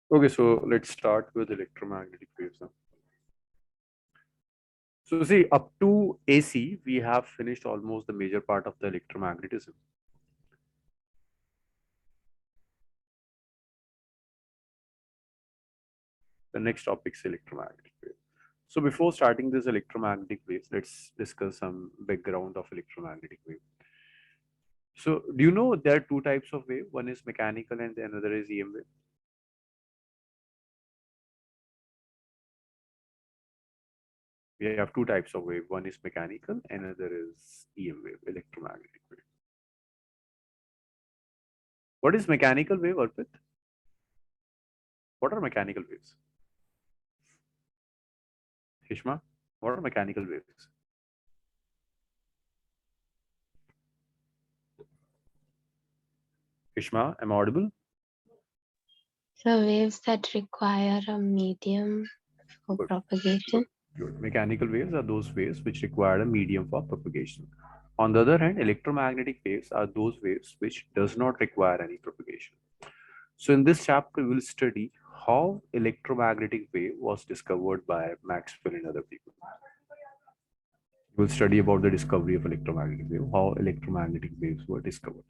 Okay, so let's start with electromagnetic waves now. So see, up to AC, we have finished almost the major part of the electromagnetism. The next topic is electromagnetic wave. So before starting this electromagnetic waves, let's discuss some background of electromagnetic wave. So do you know there are two types of wave? One is mechanical and the another is EM wave. We have two types of wave. One is mechanical, another is EM wave, electromagnetic wave. What is mechanical wave, Arpit? What are mechanical waves? Hishma, what are mechanical waves? Hishma, am I audible? So waves that require a medium for Good, good, propagation. good. Mechanical waves are those waves which require a medium for propagation. On the other hand, electromagnetic waves are those waves which does not require any propagation. So in this chapter, we will study how electromagnetic wave was discovered by Maxwell and other people. We'll study about the discovery of electromagnetic wave, how electromagnetic waves were discovered.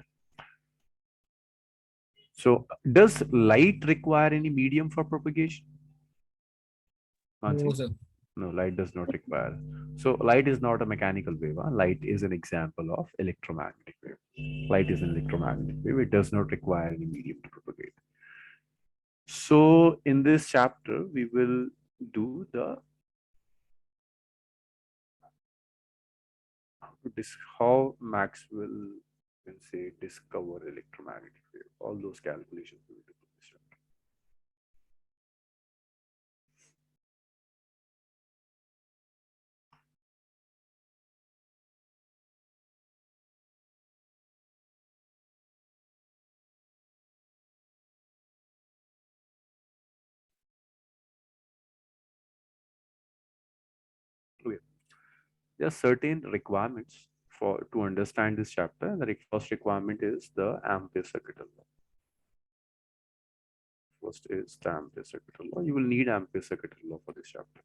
So does light require any medium for propagation? No, Mansi? sir. No, light does not require. So light is not a mechanical wave. Huh? Light is an example of electromagnetic wave. Light is an electromagnetic wave. It does not require any medium to propagate. So in this chapter, we will do the how Maxwell can say discover electromagnetic wave. All those calculations we will do in this chapter. Okay. There are certain requirements for to understand this chapter. The first requirement is the Ampere circuit law. First is the Ampere circuit law. You will need Ampere circuit law for this chapter.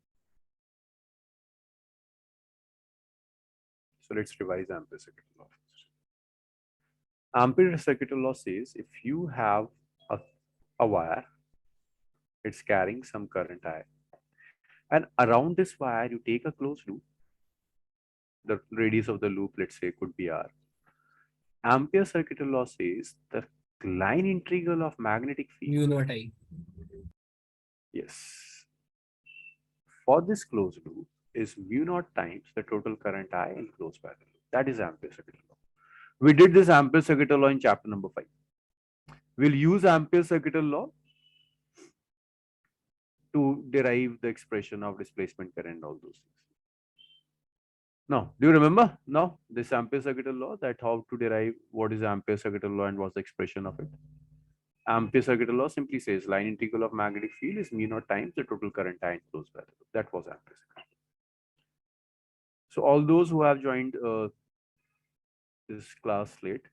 So let's revise Ampere circuit law first. Ampere circuit law says if you have a wire, it's carrying some current I, and around this wire you take a closed loop. The radius of the loop, let's say, could be R. Ampere circuit law says the line integral of magnetic field. Mu not I. Yes. For this closed loop is mu naught times the total current I enclosed by the loop. That is Ampere circuit law. We did this Ampere circuit law in chapter number 5. We'll use Ampere circuit law to derive the expression of displacement current, all those things. Now, do you remember now this Ampere circuit law, that how to derive what is Ampere circuit law and what's the expression of it? Ampere circuit law simply says line integral of magnetic field is mu naught times the total current I enclosed by the loop. That was Ampere circuit law. So all those who have joined this class late,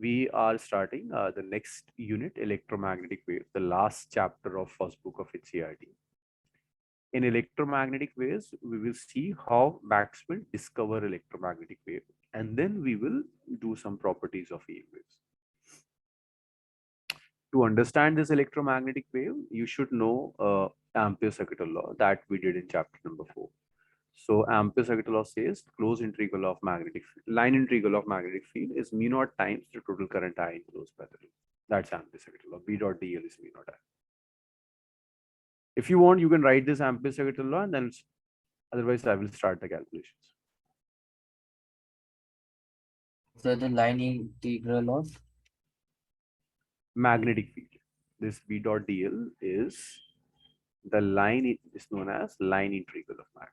we are starting the next unit, electromagnetic wave, the last chapter of first book of HCRT. In electromagnetic waves, we will see how Maxwell discover electromagnetic wave, and then we will do some properties of EM waves. To understand this electromagnetic wave, you should know Ampere circuit law that we did in chapter number 4. So Ampere circuit law says closed integral of magnetic line integral of magnetic field is mu naught times the total current I enclosed by the loop. That's Ampere circuit law. B dot dl is mu naught I. If you want, you can write this Ampere circuit law, and then otherwise I will start the calculations. So the line integral of Magnetic field. This B dot dl is the line is known as line integral of magnetic.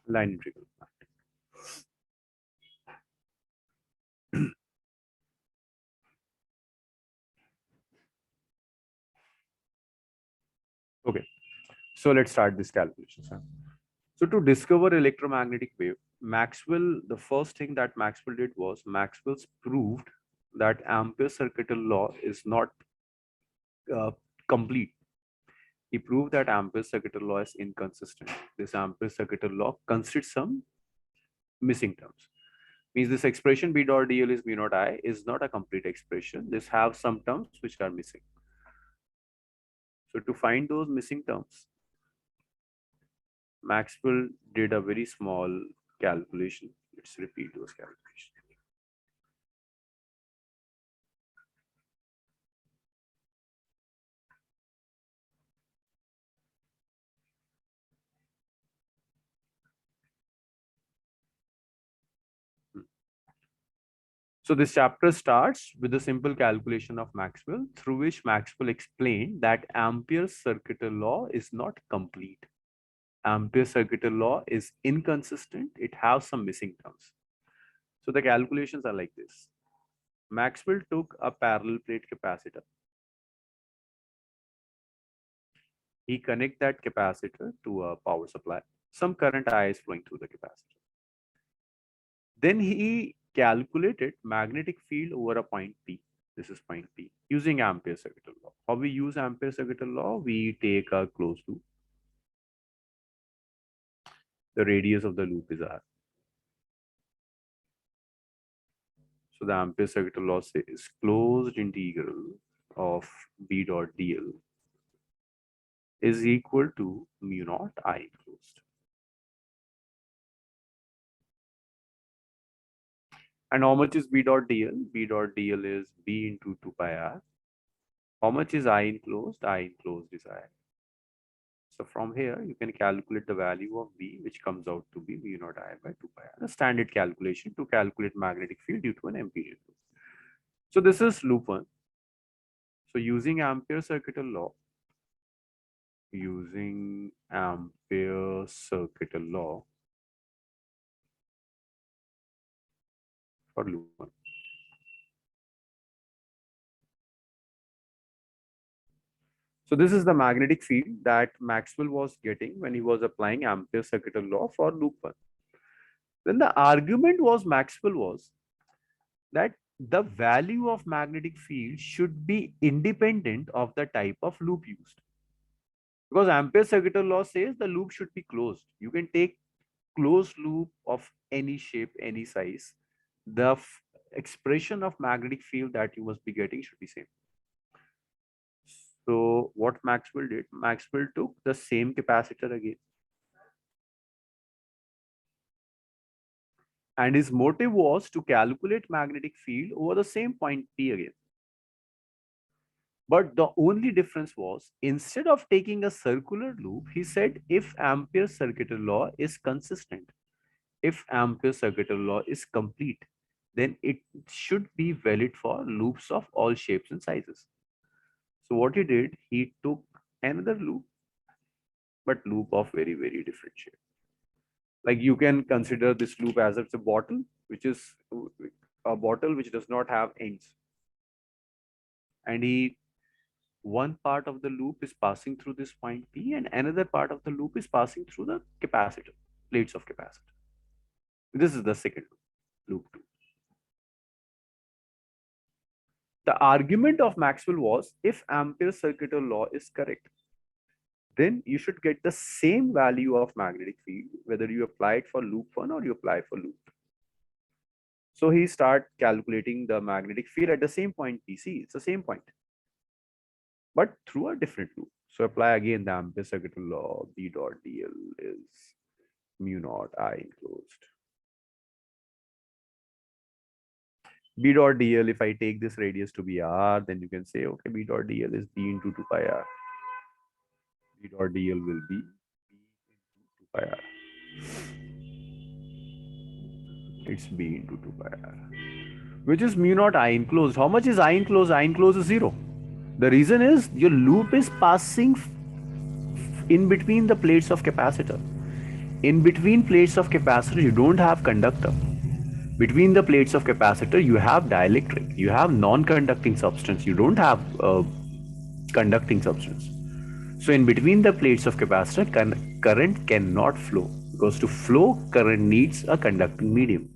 Line integral of magnetic. Okay, so let's start this calculation. So to discover electromagnetic wave, Maxwell, the first thing that Maxwell did was Maxwell's proved that Ampere's circuital law is not complete. He proved that Ampere's circuital law is inconsistent. This Ampere's circuital law consists some missing terms. Means this expression B dot dl is mu naught I is not a complete expression. This have some terms which are missing. So to find those missing terms, Maxwell did a very small calculation. Let's repeat those calculations. So this chapter starts with a simple calculation of Maxwell, through which Maxwell explained that Ampere's circuital law is not complete. Ampere's circuital law is inconsistent. It has some missing terms. So the calculations are like this. Maxwell took a parallel plate capacitor. He connected that capacitor to a power supply. Some current I is flowing through the capacitor. Then he calculated magnetic field over a point P. This is point P using Ampere's circuital law. How we use Ampere's circuital law? We take a closed loop. The radius of the loop is R. So the Ampere's circuital law says closed integral of B dot dl is equal to mu naught I closed. And how much is B dot dl? B dot dl is B into 2 pi r. How much is I enclosed? I enclosed is I. So from here, you can calculate the value of B, which comes out to be mu naught I by 2 pi r. The standard calculation to calculate magnetic field due to an empirical loop. So this is loop 1. So using Ampere's circuital law, for loop 1. So this is the magnetic field that Maxwell was getting when he was applying Ampere's circuital law for loop 1. Then the argument was Maxwell was that the value of magnetic field should be independent of the type of loop used. Because Ampere's circuital law says the loop should be closed. You can take closed loop of any shape, any size. The expression of magnetic field that you must be getting should be same. So what Maxwell did, Maxwell took the same capacitor again. And his motive was to calculate magnetic field over the same point P again. But the only difference was, instead of taking a circular loop, he said if Ampere's circuital law is consistent, if Ampere's circuital law is complete, then it should be valid for loops of all shapes and sizes. So what he did, he took another loop, but loop of very, very different shape. Like you can consider this loop as it's a bottle, which is a bottle which does not have ends. And one part of the loop is passing through this point P and another part of the loop is passing through the capacitor, plates of capacitor. This is the second loop, loop 2. The argument of Maxwell was, if Ampere's circuital law is correct, then you should get the same value of magnetic field, whether you apply it for loop 1 or you apply for loop 2. So he started calculating the magnetic field at the same point P. See, it's the same point, but through a different loop. So apply again the Ampere's circuital law, B dot dl is mu naught I enclosed. B dot dl, if I take this radius to be r, then you can say, okay, B dot dl is B into 2 pi r. B dot dl will be B into 2 pi r. It's B into 2 pi r, which is mu naught I enclosed. How much is I enclosed? I enclosed is 0. The reason is your loop is passing in between the plates of capacitor. In between plates of capacitor, you don't have conductor. Between the plates of capacitor, you have dielectric. You have non-conducting substance. You don't have conducting substance. So in between the plates of capacitor, current cannot flow, because to flow, current needs a conducting medium.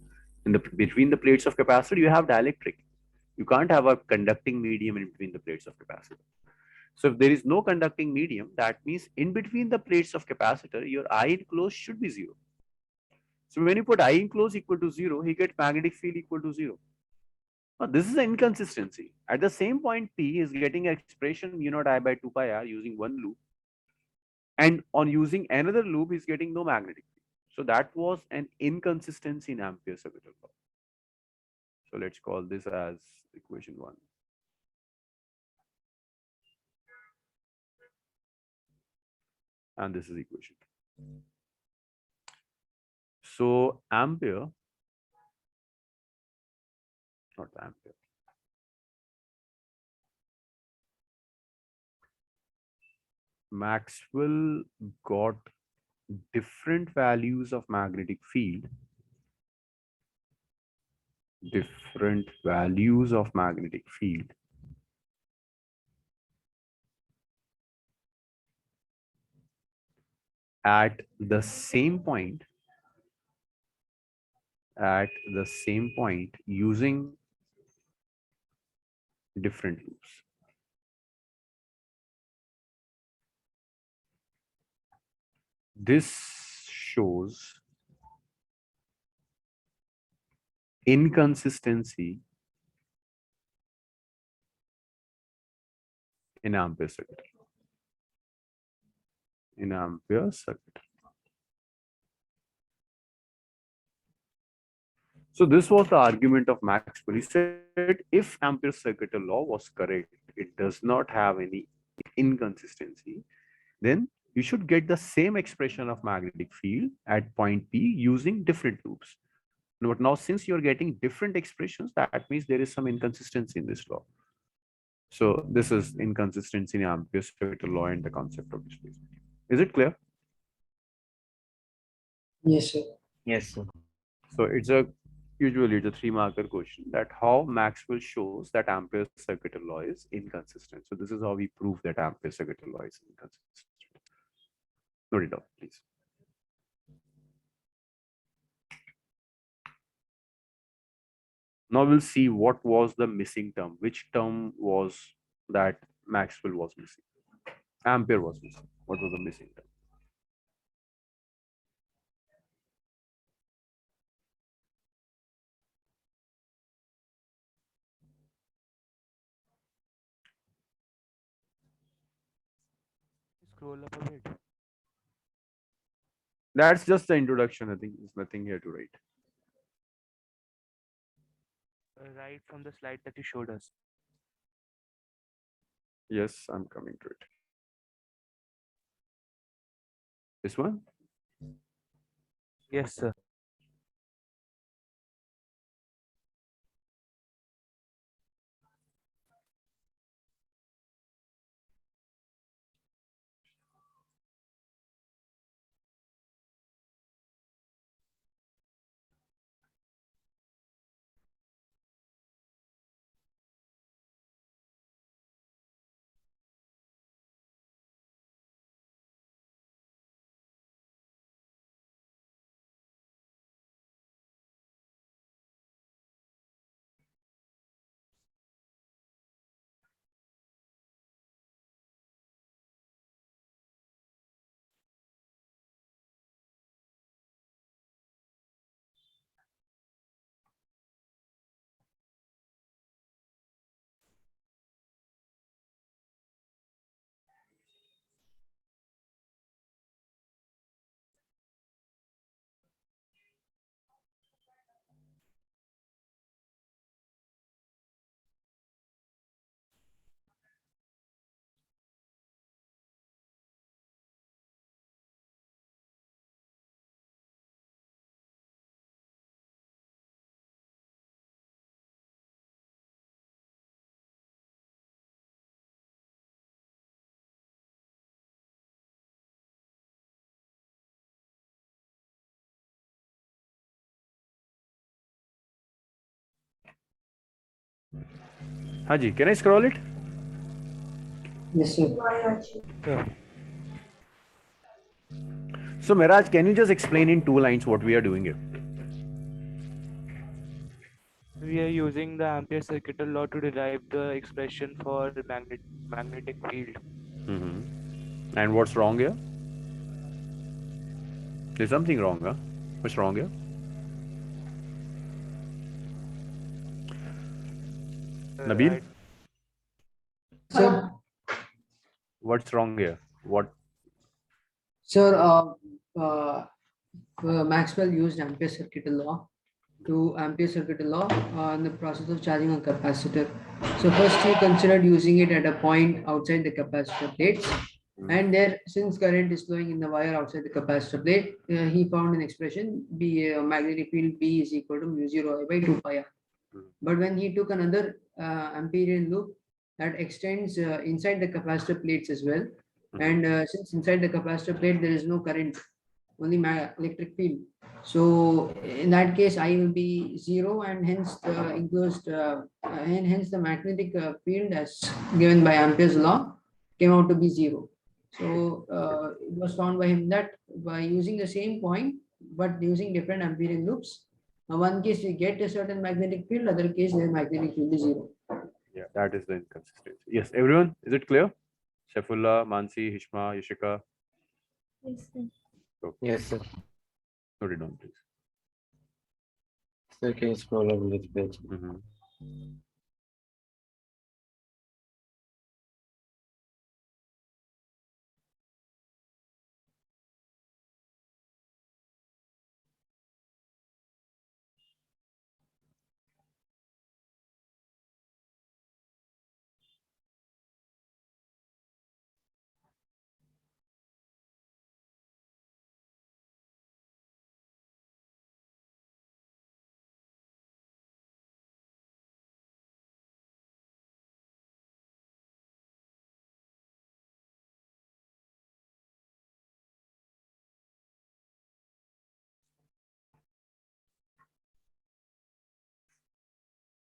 In the between the plates of capacitor, you have dielectric. You can't have a conducting medium in between the plates of capacitor. So if there is no conducting medium, that means in between the plates of capacitor, your I enclosed should be zero. So when you put I enclosed equal to zero, he gets magnetic field equal to zero. Now this is an inconsistency. At the same point, P is getting an expression mu naught I by 2 pi r using one loop, and on using another loop, he's getting no magnetic field. So that was an inconsistency in Ampere's circuit law. So let's call this as equation 1. And this is equation 2. So Ampere, not Ampere, Maxwell got different values of magnetic field, at the same point, using different loops. This shows inconsistency in Ampere circuit. So this was the argument of Maxwell. He said if Ampere's circuit law was correct, it does not have any inconsistency, then you should get the same expression of magnetic field at point P using different loops. But now since you're getting different expressions, that means there is some inconsistency in this law. So this is inconsistency in Ampere's circuit law and the concept of displacement. Is it clear? Yes, sir. Yes, sir. So usually it's a 3-marker question, that how Maxwell shows that Ampere's circuit law is inconsistent. So this is how we prove that Ampere's circuit law is inconsistent. Note it down, please. Now we'll see what was the missing term. Which term was that Maxwell was missing? Ampere was missing. What was the missing term? Scroll up a bit. That's just the introduction. I think there's nothing here to write. Right from the slide that you showed us. Yes, I'm coming to it. This one? Yes, sir. Haji, can I scroll it? Yes, sir. Sure. So Miraj, can you just explain in 2 lines what we are doing here? We are using the ampere circuital law to derive the expression for magnetic field. And what's wrong here? There's something wrong, huh? What's wrong here? Nabil, Right. Sir, what's wrong here? What? sir, Maxwell used ampere circuital law to ampere circuital law in the process of charging a capacitor. So first he considered using it at a point outside the capacitor plates, and there, since current is flowing in the wire outside the capacitor plate, he found an expression B magnetic field B is equal to mu 0 I by 2 pi r. But when he took another Amperian loop that extends inside the capacitor plates as well, and since inside the capacitor plate there is no current, only electric field. So in that case, I will be 0, and hence the enclosed and hence the magnetic field as given by Ampere's law came out to be 0. So it was found by him that by using the same point but using different Amperian loops, one case we get a certain magnetic field, other case the magnetic field is 0. Yeah, that is the inconsistency. Yes, everyone, is it clear? Saifullah, Mansi, Hishma, Yashika. Yes, sir. Yes, sir. Note it down, please. Sir, can you scroll up a little bit?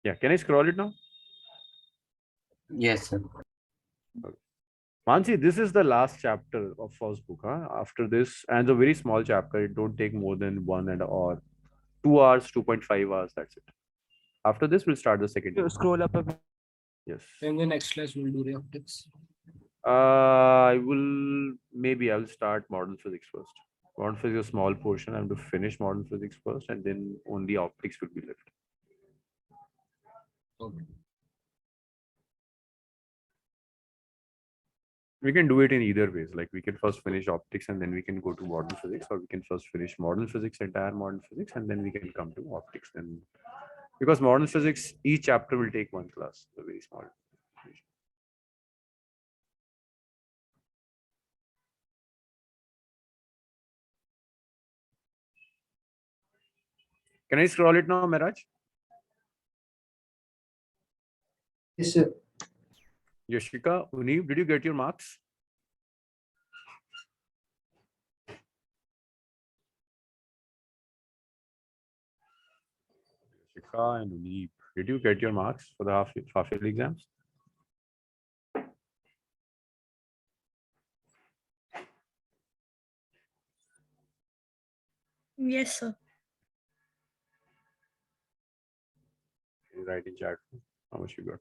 Yeah, can I scroll it now? Yes, sir. Mansi, this is the last chapter of first book. Huh? After this, and a very small chapter, it don't take more than 2 hours, 2.5 hours. That's it. After this, we'll start the second book. Scroll up a bit. Yes. In the next class, we'll do the optics. I will start modern physics first. Modern physics is a small portion. I'm to finish modern physics first, and then only optics will be left. Okay. We can do it in either ways. Like we can first finish optics and then we can go to modern physics, or we can first finish modern physics, entire modern physics, and then we can come to optics. Then, because modern physics, each chapter will take 1 class, a very small. Can I scroll it now, Miraj? Yes, sir. Yashika, Unib, did you get your marks? Yashika and Unib, did you get your marks for the half-yearly exams? Yes, sir. Write in chat how much you got.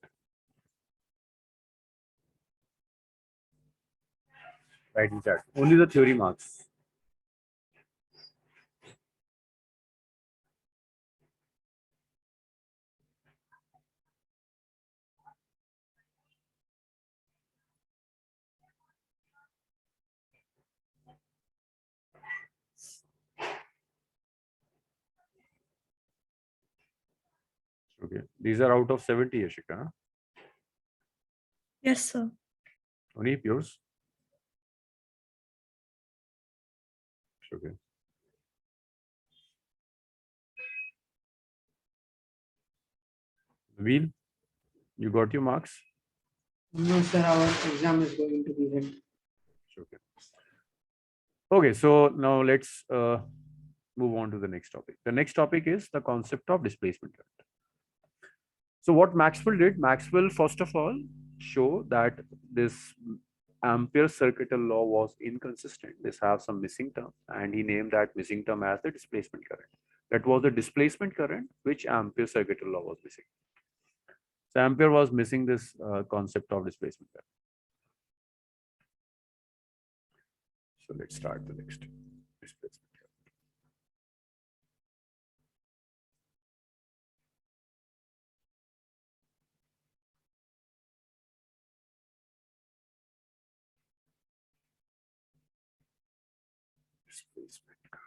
Write in chat. Only the theory marks. Okay. These are out of 70, Yashika. Huh? Yes, sir. Only yours? Okay. Wheel, you got your marks? No, sir, our exam is going to be held. Okay. Okay, so now let's move on to the next topic. The next topic is the concept of displacement current. So what Maxwell did, Maxwell first of all show that this Ampere's circuital law was inconsistent. This have some missing term, and he named that missing term as the displacement current. That was the displacement current which Ampere's circuital law was missing. So Ampere was missing this concept of displacement current. So let's start the next displacement current. Displacement current.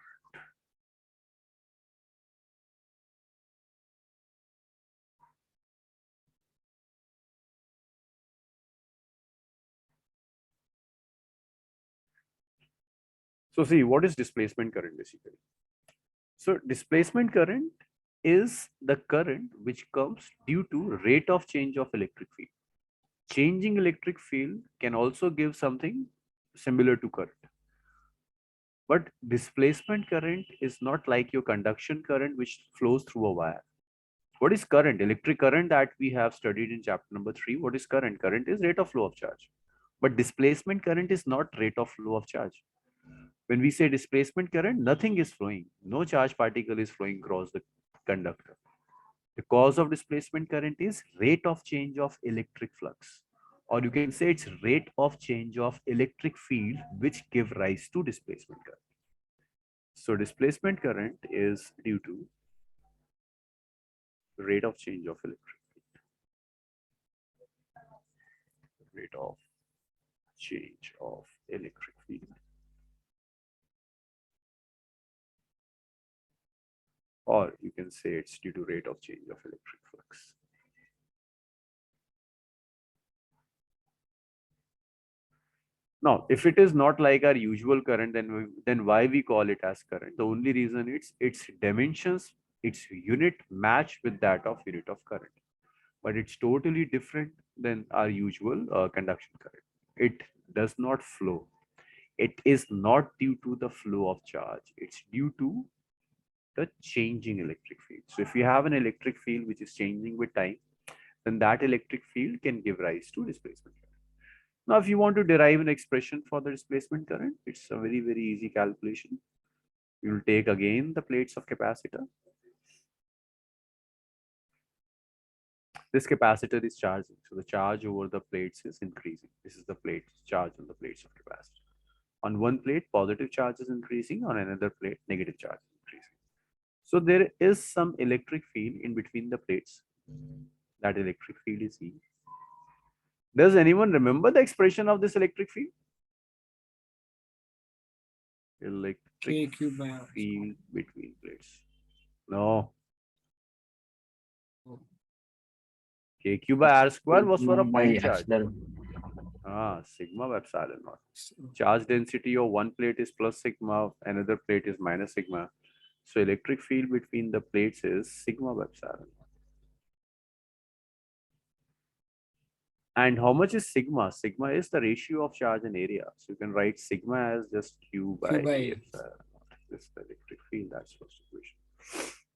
So see, what is displacement current basically? So displacement current is the current which comes due to rate of change of electric field. Changing electric field can also give something similar to current. But displacement current is not like your conduction current which flows through a wire. What is current? Electric current that we have studied in chapter number 3. What is current? Current is rate of flow of charge. But displacement current is not rate of flow of charge. When we say displacement current, nothing is flowing. No charge particle is flowing across the conductor. The cause of displacement current is rate of change of electric flux. Or you can say it's rate of change of electric field which give rise to displacement current. So displacement current is due to rate of change of electric field. Rate of change of electric field. Or you can say it's due to rate of change of electric flux. Now, if it is not like our usual current, then why we call it as current? The only reason its dimensions, its unit match with that of unit of current, but it's totally different than our usual conduction current. It does not flow. It is not due to the flow of charge. It's due to the changing electric field. So if you have an electric field which is changing with time, then that electric field can give rise to displacement current. Now, if you want to derive an expression for the displacement current, it's a very, very easy calculation. You will take again the plates of capacitor. This capacitor is charging, so the charge over the plates is increasing. This is the plate charge on the plates of capacitor. On one plate, positive charge is increasing. On another plate, negative charge is increasing. So there is some electric field in between the plates. That electric field is E. Does anyone remember the expression of this electric field? Electric field between plates. No. KQ by R square was for a point charge. Sigma by epsilon naught. Charge density of one plate is plus sigma, another plate is minus sigma. So electric field between the plates is sigma by epsilon. And how much is sigma? Sigma is the ratio of charge and area. So you can write sigma as just Q by A epsilon. This is the electric field. That's first equation.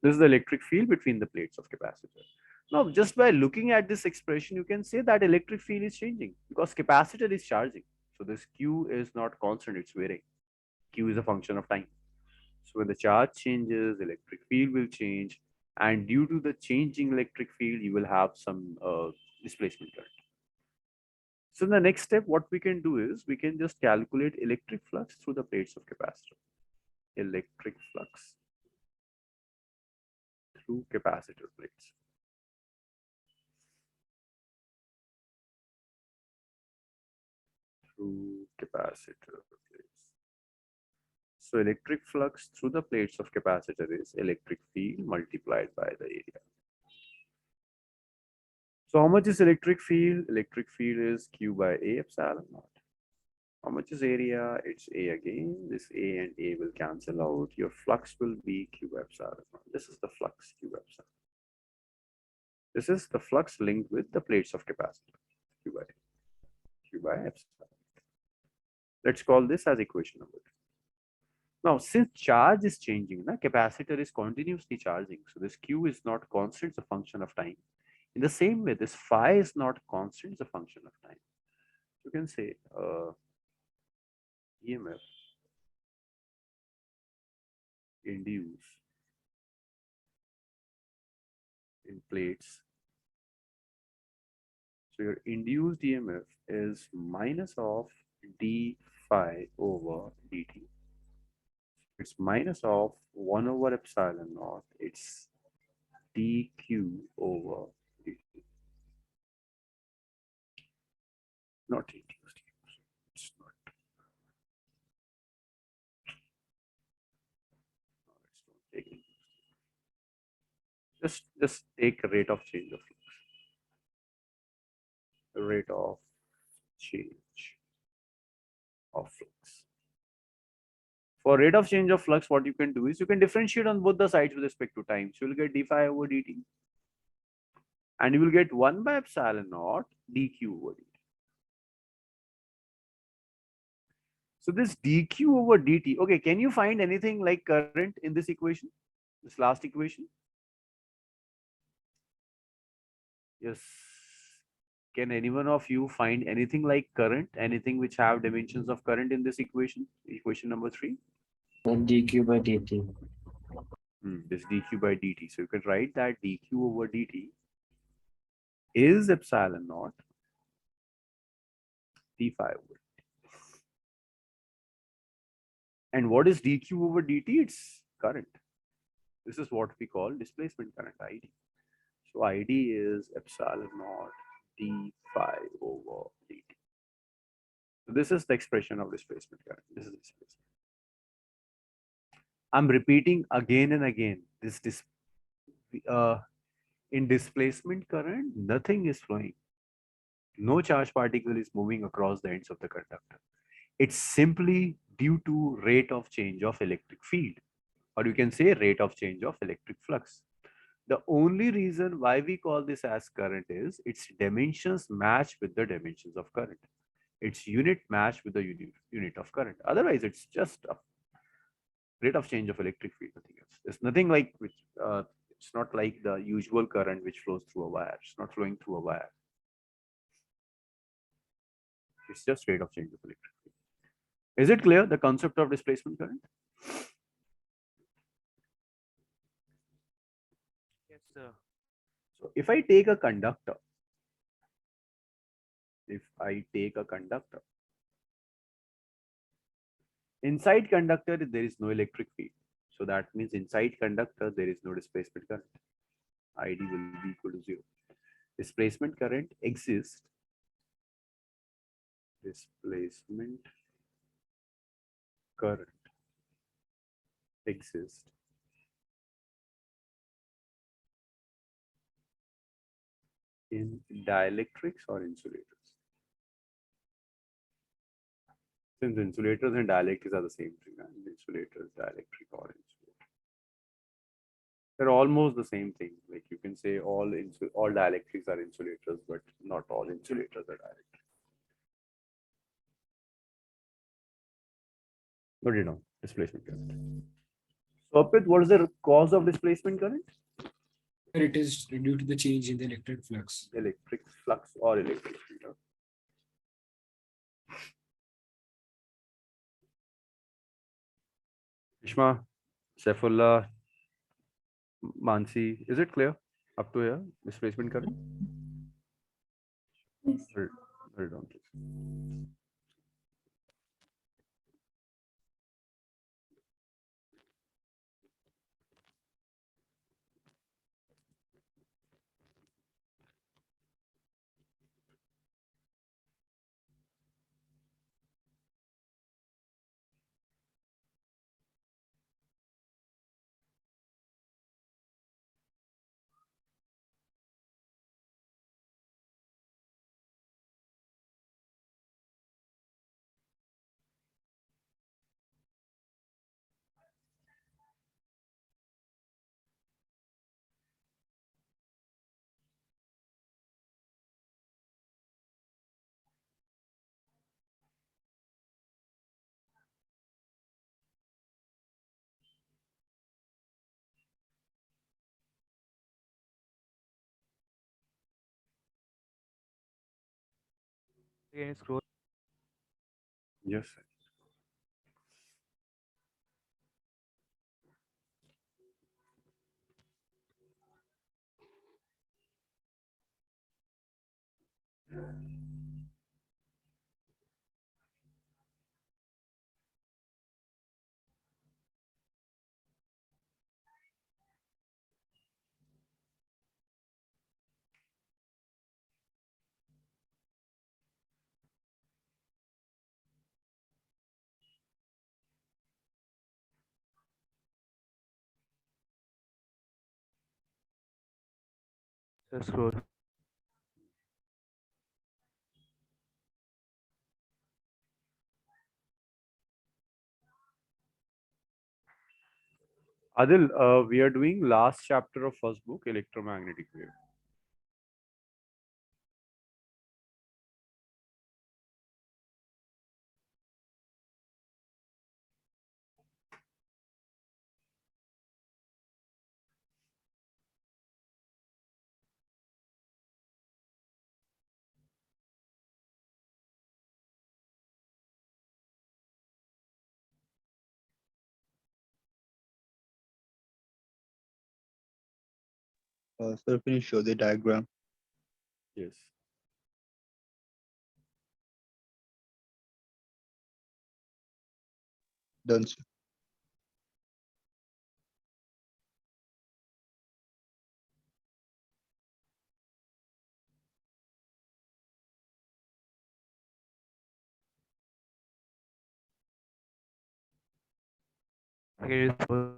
This is the electric field between the plates of capacitor. Now, just by looking at this expression, you can say that electric field is changing because capacitor is charging. So this Q is not constant, it's varying. Q is a function of time. So when the charge changes, electric field will change. And due to the changing electric field, you will have some displacement current. So in the next step, what we can do is we can just calculate electric flux through the plates of capacitor. Electric flux through capacitor plates. Through capacitor plates. So electric flux through the plates of capacitor is electric field multiplied by the area. So how much is electric field? Electric field is Q by A epsilon naught. How much is area? It's A again. This A and A will cancel out. Your flux will be Q by epsilon naught. This is the flux Q by epsilon. This is the flux linked with the plates of capacitor. Q by epsilon. Let's call this as equation number 2. Now, since charge is changing, the capacitor is continuously charging. So this Q is not constant, it's a function of time. In the same way, this phi is not constant, it's a function of time. You can say EMF induced in plates. So your induced EMF is minus of d phi over dt. It's minus of 1 over epsilon naught. It's dq over dt. Not induced. It's not. No, it's not taking. Just take a rate of change of flux. Rate of change of flux. For rate of change of flux, what you can do is you can differentiate on both the sides with respect to time. So you'll get d phi over dt. And you will get 1 by epsilon naught dq over dt. So this dq over dt, okay, can you find anything like current in this equation? This last equation? Yes. Can anyone of you find anything like current, anything which have dimensions of current in this equation? Equation number 3? dq by dt. This dq by dt. So you can write that dq over dt is epsilon naught d phi over. And what is dq over dt? It's current. This is what we call displacement current, ID. So ID is epsilon naught d phi over dt. So this is the expression of displacement current. This is displacement. I'm repeating again and again. In displacement current, nothing is flowing. No charge particle is moving across the ends of the conductor. It's simply due to rate of change of electric field, or you can say rate of change of electric flux. The only reason why we call this as current is its dimensions match with the dimensions of current. Its unit match with the unit of current. Otherwise, it's just a rate of change of electric field, nothing else. It's nothing like which, it's not like the usual current which flows through a wire. It's not flowing through a wire. It's just rate of change of electric field. Is it clear, the concept of displacement current? Yes, sir. So if I take a conductor, inside conductor there is no electric field. So that means inside conductor there is no displacement current. ID will be equal to 0. Displacement current exists. Displacement current exists in dielectrics or insulators. Since insulators and dielectrics are the same thing, insulators, dielectric or insulator. They're almost the same thing. Like you can say all dielectrics are insulators, but not all insulators are dielectric. But you know, displacement current. So Apit, what is the cause of displacement current? It is due to the change in the electric flux. Electric flux or electric field. Ishma, Saifullah, Mansi, is it clear up to here? Displacement current? Yes. Hold on, please. Again, scroll. Yes. Sir. So scroll. Adil, we are doing last chapter of first book, Electromagnetic Wave. Sir, can you show the diagram? Yes. Done, sir. Here is for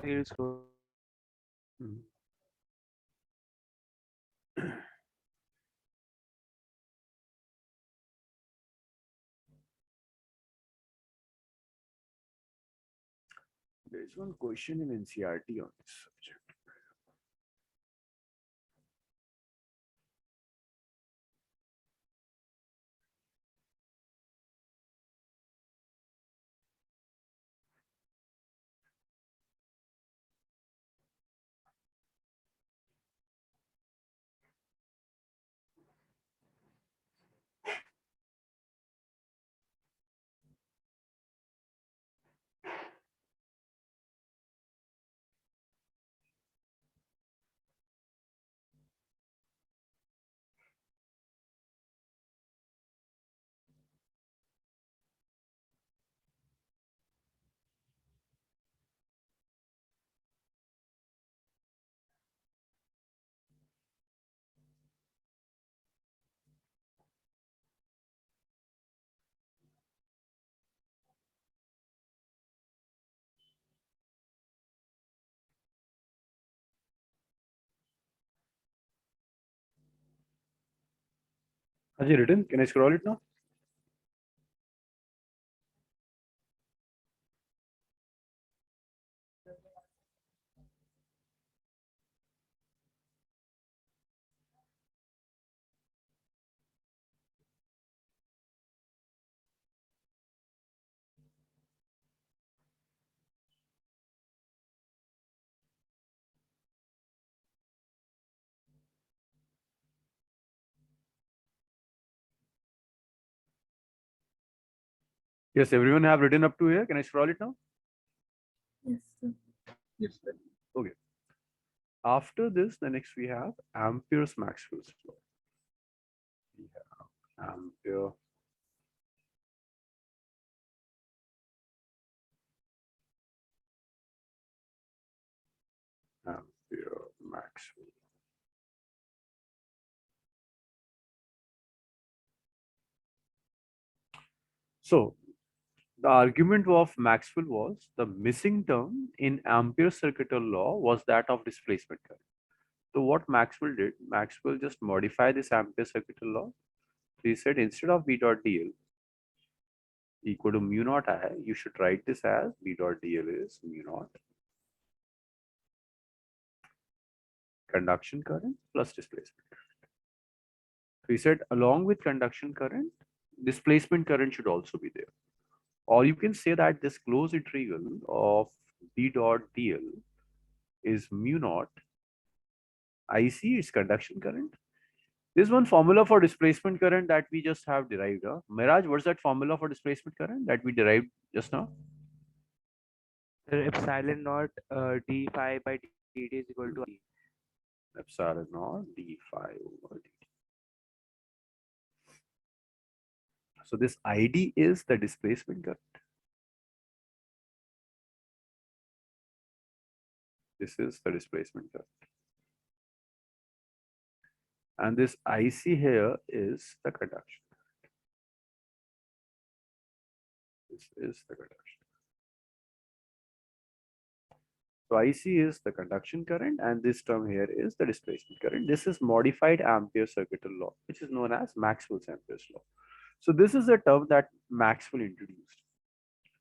here is for Mhm. There is one question in NCRT on this subject. Has he written? Can I scroll it now? Yes, everyone have written up to here. Can I scroll it now? Yes, sir. Yes, sir. Okay. After this, the next we have Ampere's Maxwell's law. We have Ampere Ampere Maxwell. So the argument of Maxwell was the missing term in Ampere's circuital law was that of displacement current. So what Maxwell did, Maxwell just modified this Ampere's circuital law. He said instead of B dot dl equal to mu naught I, you should write this as B dot dl is mu naught conduction current plus displacement current. So he said along with conduction current, displacement current should also be there. Or you can say that this closed integral of B dot dl is mu naught IC, its conduction current. This one formula for displacement current that we just have derived. Miraj, what's that formula for displacement current that we derived just now? Epsilon naught d phi by dt is equal to I. Epsilon naught d phi over dt. So this ID is the displacement current. This is the displacement current. And this IC here is the conduction. This is the conduction. So IC is the conduction current and this term here is the displacement current. This is modified Ampere circuital law, which is known as Maxwell's Ampere's law. So this is a term that Maxwell introduced,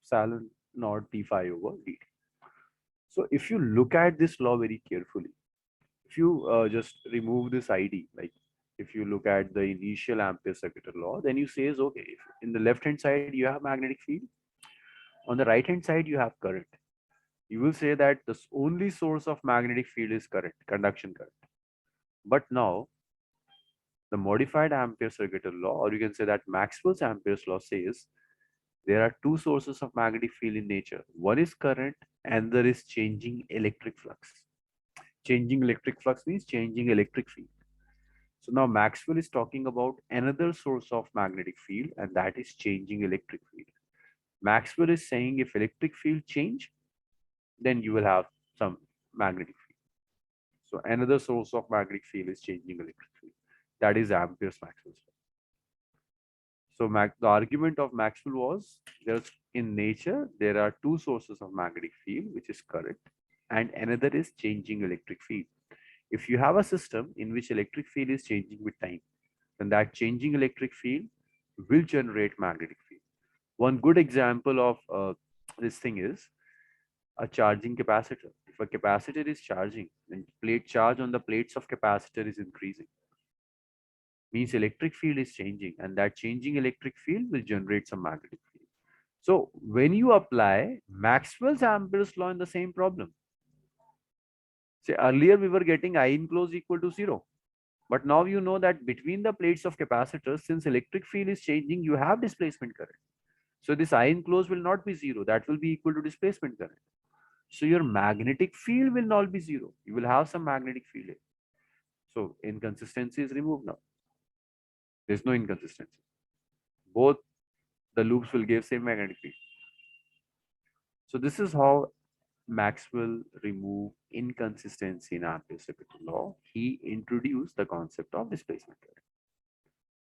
epsilon naught d phi over dt. So if you look at this law very carefully, if you just remove this ID, like if you look at the initial Ampere circuital law, then you say is okay, if in the left hand side you have magnetic field, on the right hand side you have current. You will say that the only source of magnetic field is current, conduction current. But now the modified Ampere circuital law, or you can say that Maxwell's Ampere's law says there are two sources of magnetic field in nature. One is current and there is changing electric flux. Changing electric flux means changing electric field. So now Maxwell is talking about another source of magnetic field and that is changing electric field. Maxwell is saying if electric field change, then you will have some magnetic field. So another source of magnetic field is changing electric field. That is Ampere's Maxwell's law. So the argument of Maxwell was there's in nature, there are two sources of magnetic field, which is current, and another is changing electric field. If you have a system in which electric field is changing with time, then that changing electric field will generate magnetic field. One good example of this thing is a charging capacitor. If a capacitor is charging, then plate charge on the plates of capacitor is increasing. Means electric field is changing and that changing electric field will generate some magnetic field. So when you apply Maxwell's Ampere's law in the same problem, say earlier we were getting I enclosed equal to 0. But now you know that between the plates of capacitors, since electric field is changing, you have displacement current. So this I enclosed will not be 0. That will be equal to displacement current. So your magnetic field will not be 0. You will have some magnetic field here. So inconsistency is removed now. There's no inconsistency. Both the loops will give same magnetic field. So this is how Maxwell removed inconsistency in Ampere's circuital law. He introduced the concept of displacement current.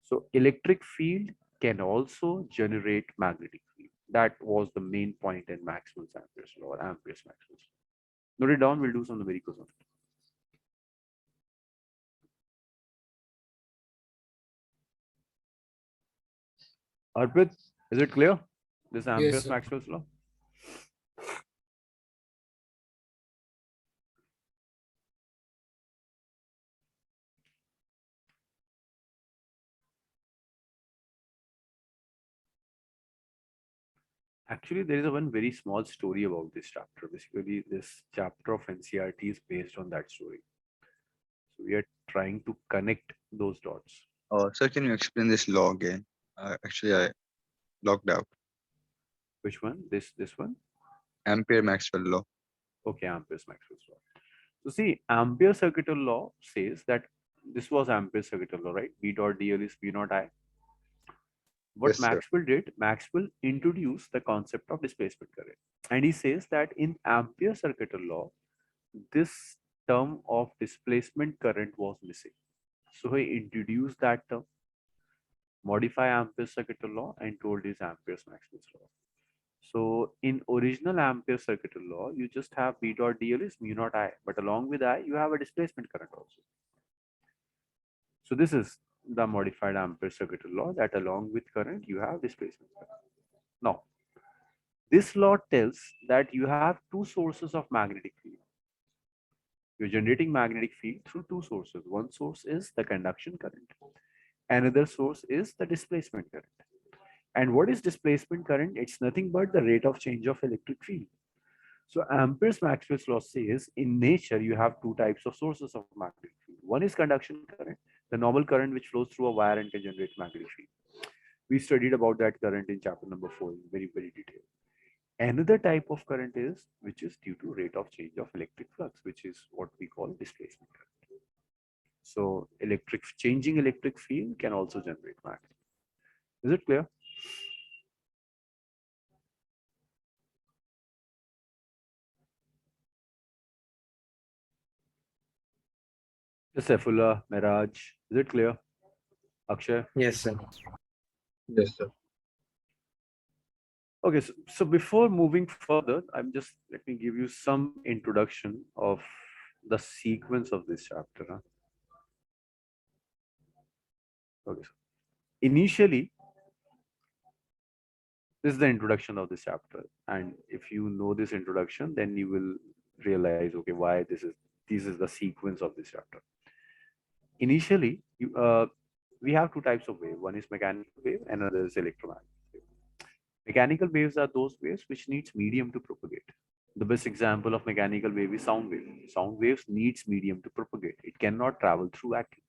So electric field can also generate magnetic field. That was the main point in Maxwell's Ampere's law or Ampere's Maxwell's law. Note it down, we'll do some numericals on it. Arpit, is it clear? This Ampere's sir. Maxwell's law? Actually, there is a one very small story about this chapter. Basically, this chapter of NCRT is based on that story. So we are trying to connect those dots. Sir, can you explain this law again? Actually, I logged out. Which one? This one? Ampere Maxwell law. Okay, Ampere's Maxwell's law. So see, Ampere circuital law says that this was Ampere's circuital law, right? B dot dl is V naught I. What Yes, sir. Maxwell did, Maxwell introduced the concept of displacement current. And he says that in Ampere circuital law, this term of displacement current was missing. So he introduced that term. modify Ampere's circuit law and told is Ampere's Maxwell's law. So in original Ampere circuit law, you just have B dot dl is mu naught I, but along with I, you have a displacement current also. So this is the modified Ampere circuit law that along with current, you have displacement current. Now, this law tells that you have two sources of magnetic field. You're generating magnetic field through two sources. One source is the conduction current. Another source is the displacement current. And what is displacement current? It's nothing but the rate of change of electric field. So Ampere's Maxwell's law says in nature you have two types of sources of magnetic field. One is conduction current, the normal current which flows through a wire and can generate magnetic field. We studied about that current in chapter number 4 in very detail. Another type of current is which is due to rate of change of electric flux, which is what we call displacement current. So changing electric field can also generate magnet. Is it clear? Sefula, Miraj, is it clear? Akshay? Yes, sir. Yes, sir. Okay, so before moving further, let me give you some introduction of the sequence of this chapter. Okay, so initially, this is the introduction of this chapter, and if you know this introduction, then you will realize, okay, why this is the sequence of this chapter. Initially, we have two types of wave. One is mechanical wave, and another is electromagnetic wave. Mechanical waves are those waves which needs medium to propagate. The best example of mechanical wave is sound wave. Sound waves needs medium to propagate. It cannot travel through vacuum.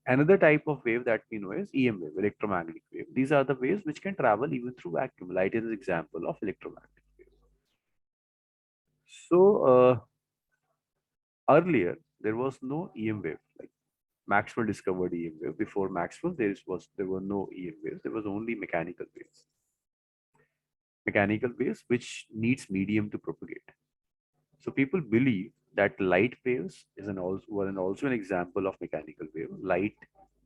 Another type of wave that we know is EM wave, electromagnetic wave. These are the waves which can travel even through vacuum. Light is an example of electromagnetic wave. So earlier there was no EM wave. Like Maxwell discovered EM wave. Before Maxwell, there were no EM waves. There was only mechanical waves. Mechanical waves which needs medium to propagate. So people believe that light waves were also an example of mechanical wave. Light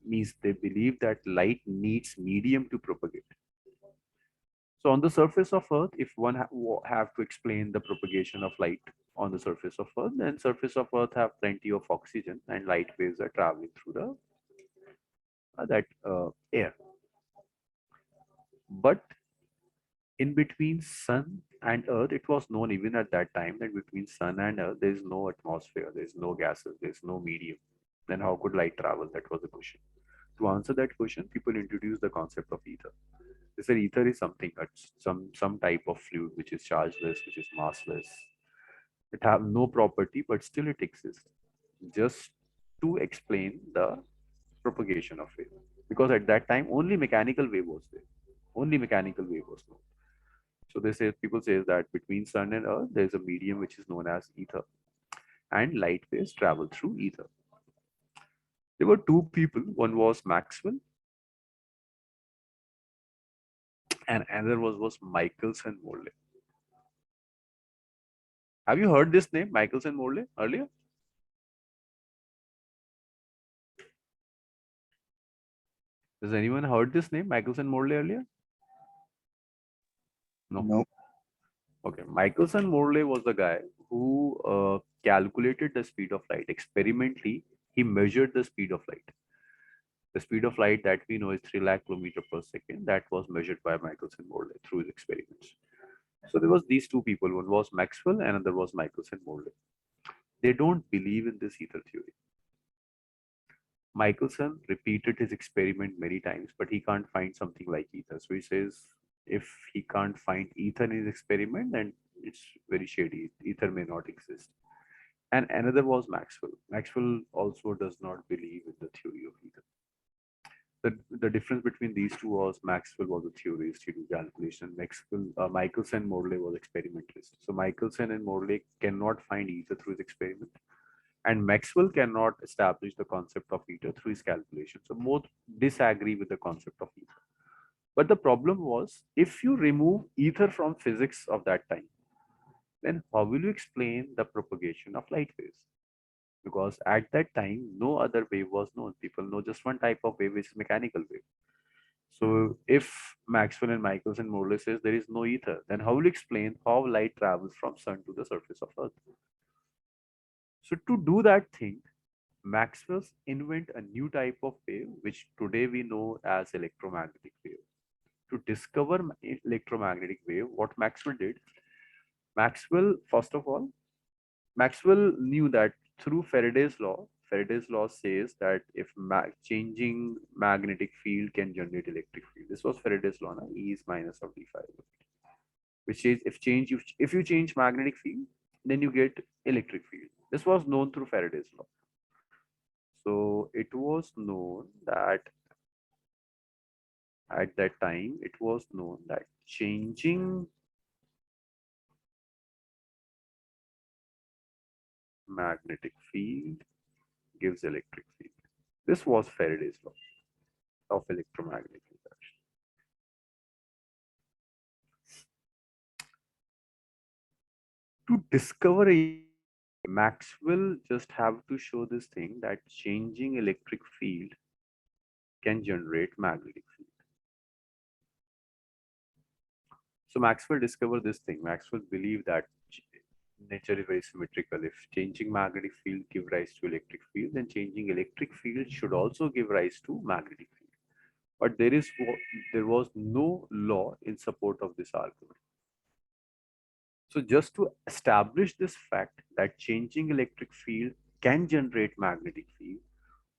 means they believe that light needs medium to propagate. So on the surface of Earth, if one have to explain the propagation of light on the surface of Earth, then surface of Earth have plenty of oxygen and light waves are traveling through the air. But in between sun and earth, it was known even at that time that between sun and earth there is no atmosphere, there is no gases, there is no medium. Then how could light travel? That was the question. To answer that question, people introduced the concept of ether. They said ether is something that's some type of fluid which is chargeless, which is massless. It have no property, but still it exists, just to explain the propagation of wave. Because at that time only mechanical wave was there, only mechanical wave was known. So people say that between sun and earth, there's a medium which is known as ether, and light waves travel through ether. There were two people. One was Maxwell, and another was Michelson-Morley. Have you heard this name, Michelson-Morley, earlier? Has anyone heard this name, Michelson-Morley, earlier? No. No. Okay, Michelson-Morley was the guy who calculated the speed of light. Experimentally, he measured the speed of light. The speed of light that we know is 3 lakh kilometers per second. That was measured by Michelson-Morley through his experiments. So there was these two people. One was Maxwell and another was Michelson-Morley. They don't believe in this ether theory. Michelson repeated his experiment many times, but he can't find something like ether. So he says, if he can't find ether in his experiment, then it's very shady. Ether may not exist. And another was Maxwell. Maxwell also does not believe in the theory of ether. The difference between these two was Maxwell was a theorist, he did calculation. Michelson and Morley was experimentalist. So Michelson and Morley cannot find ether through his experiment, and Maxwell cannot establish the concept of ether through his calculation. So both disagree with the concept of ether. But the problem was, if you remove ether from physics of that time, then how will you explain the propagation of light waves? Because at that time, no other wave was known. People know just one type of wave, which is mechanical wave. So if Maxwell and Michelson more or less says there is no ether, then how will you explain how light travels from sun to the surface of Earth? So to do that thing, Maxwell's invent a new type of wave, which today we know as electromagnetic wave. To discover electromagnetic wave, what Maxwell did, Maxwell, first of all, Maxwell knew that through Faraday's law says that if changing magnetic field can generate electric field. This was Faraday's law, na? E is minus of d phi, which is if you change magnetic field, then you get electric field. This was known through Faraday's law. So it was known that at that time, it was known that changing magnetic field gives electric field. This was Faraday's law of electromagnetic induction. To discover a Maxwell just have to show this thing that changing electric field can generate magnetic field. So Maxwell discovered this thing. Maxwell believed that nature is very symmetrical. If changing magnetic field give rise to electric field, then changing electric field should also give rise to magnetic field. But there was no law in support of this argument. So just to establish this fact that changing electric field can generate magnetic field,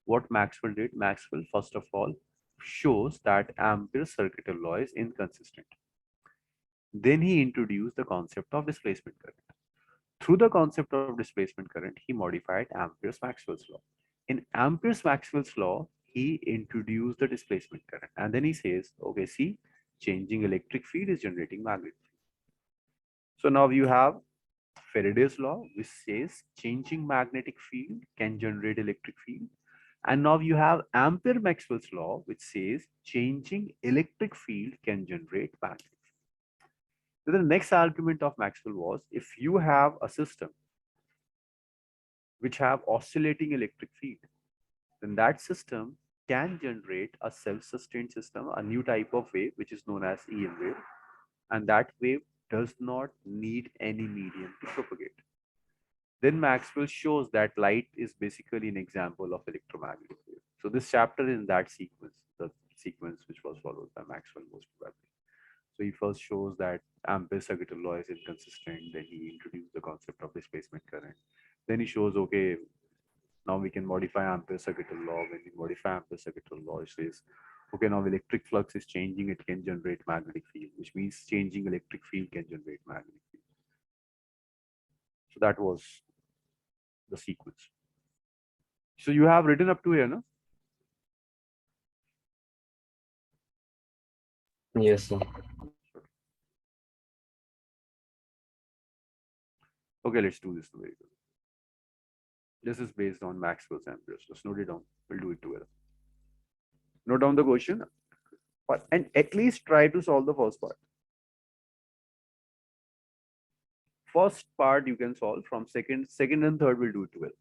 what Maxwell did, Maxwell first of all shows that Ampere's circuital law is inconsistent. Then he introduced the concept of displacement current. Through the concept of displacement current, he modified Ampere's Maxwell's law. In Ampere's Maxwell's law, he introduced the displacement current. And then he says, okay, see, changing electric field is generating magnetic field. So now you have Faraday's law, which says changing magnetic field can generate electric field. And now you have Ampere Maxwell's law, which says changing electric field can generate magnetic field. So the next argument of Maxwell was if you have a system which have oscillating electric field, then that system can generate a self-sustained system, a new type of wave, which is known as EM wave. And that wave does not need any medium to propagate. Then Maxwell shows that light is basically an example of electromagnetic wave. So this chapter is in that sequence, the sequence which was followed by Maxwell most probably. So he first shows that Ampere's circuital law is inconsistent. Then he introduced the concept of displacement current. Then he shows, okay, now we can modify Ampere's circuital law. When we modify Ampere's circuital law, it says, okay, now electric flux is changing, it can generate magnetic field, which means changing electric field can generate magnetic field. So that was the sequence. So you have written up to here, no? Yes, sir. Okay, let's do this very good. This is based on Maxwell's amperes. Just note it down. We'll do it together. Note down the question, and at least try to solve the first part. First part you can solve. From second and third we'll do it together.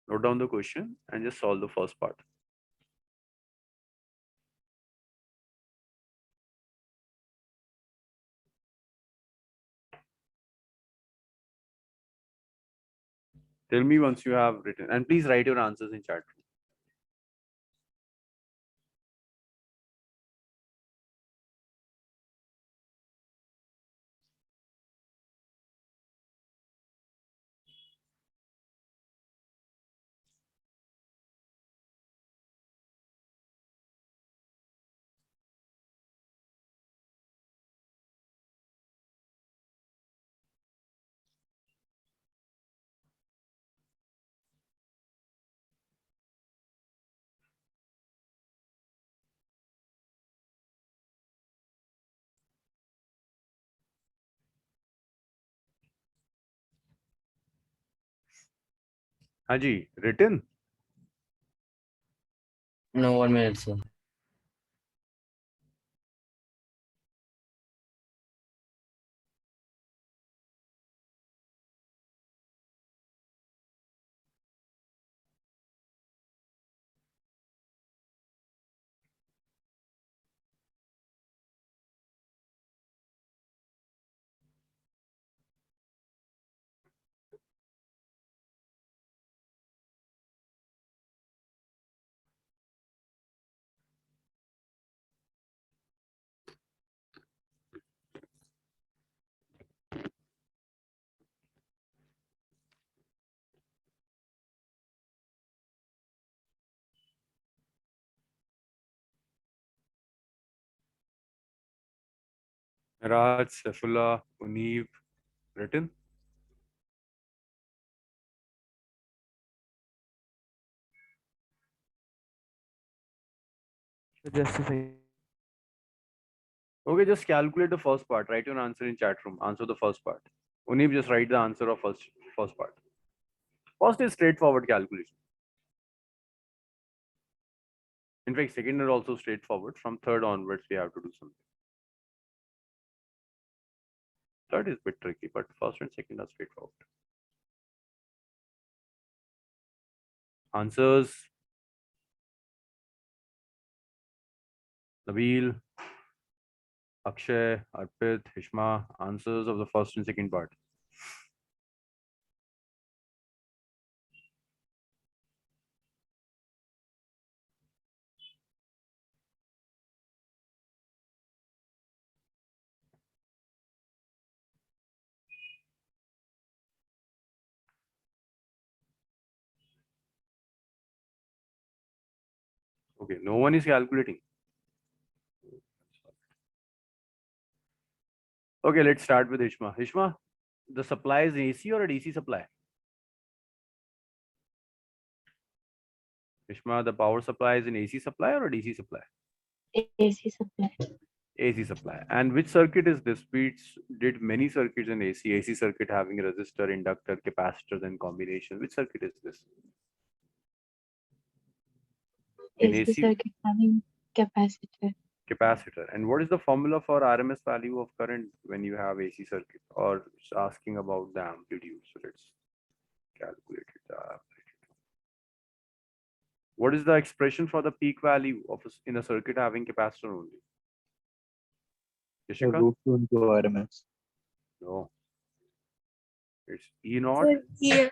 Note down the question and just solve the first part. Tell me once you have written, and please write your answers in chat. Haji, written? No, 1 minute, sir. Raj, Saifullah, Munib, written. Just a second. Okay, just calculate the first part. Write your answer in chat room. Answer the first part. Munib, just write the answer of first part. First is straightforward calculation. In fact, second is also straightforward. From third onwards, we have to do something. Third is a bit tricky, but first and second are straightforward. Answers. Nabil, Akshay, Arpit, Hishma. Answers of the first and second part. Okay, no one is calculating. Okay, let's start with Hishma. Hishma, the supply is AC or a DC supply? Hishma, the power supply is an AC supply or a DC supply? AC supply. AC supply. And which circuit is this? We did many circuits in AC. AC circuit having resistor, inductor, capacitors and combination. Which circuit is this? In AC AC, circuit having capacitor. capacitor. And what is the formula for RMS value of current when you have AC circuit? Or it's asking about the amplitude. So let's calculate it. What is the expression for the peak value of in a circuit having capacitor only? Yashika? Root 2 into RMS. No. It's E naught Sir,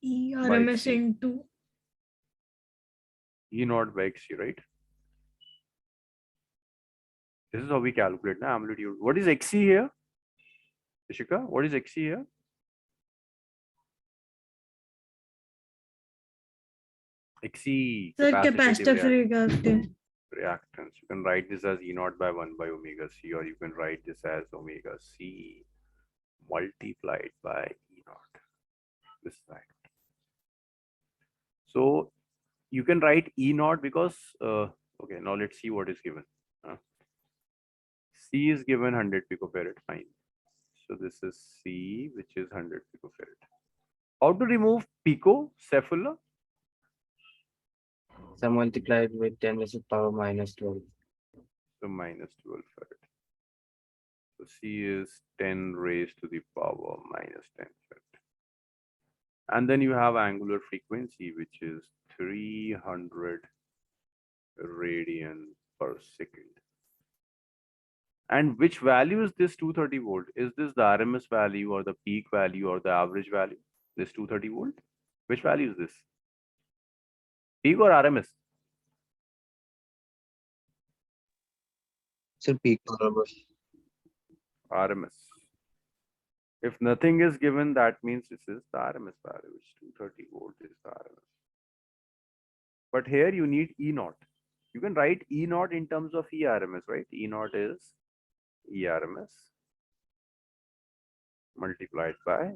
RMS C. into E naught by XC, right? This is how we calculate the amplitude. What is XC here? Yashika, what is XC here? XC, sir capacitive capacitor reactance. reactance. You can write this as E naught by 1 by omega C, or you can write this as omega C multiplied by E naught. This side. So you can write E naught because, okay, now let's see what is given. C is given 100 picofarad, fine. So this is C, which is 100 picofarad. How to remove pico, Saifullah? So multiplied with 10 raised to the power minus 12. So minus 12 farad. So C is 10 raised to the power minus 10 farad. And then you have angular frequency, which is 300 radian per second. And which value is this 230 volt? Is this the RMS value or the peak value or the average value? This 230 volt? Which value is this? Peak or RMS? Sir, peak. RMS. If nothing is given, that means this is the RMS value, which 230 volt is the RMS. But here you need E naught. You can write E naught in terms of ERMS, right? E naught is ERMS multiplied by.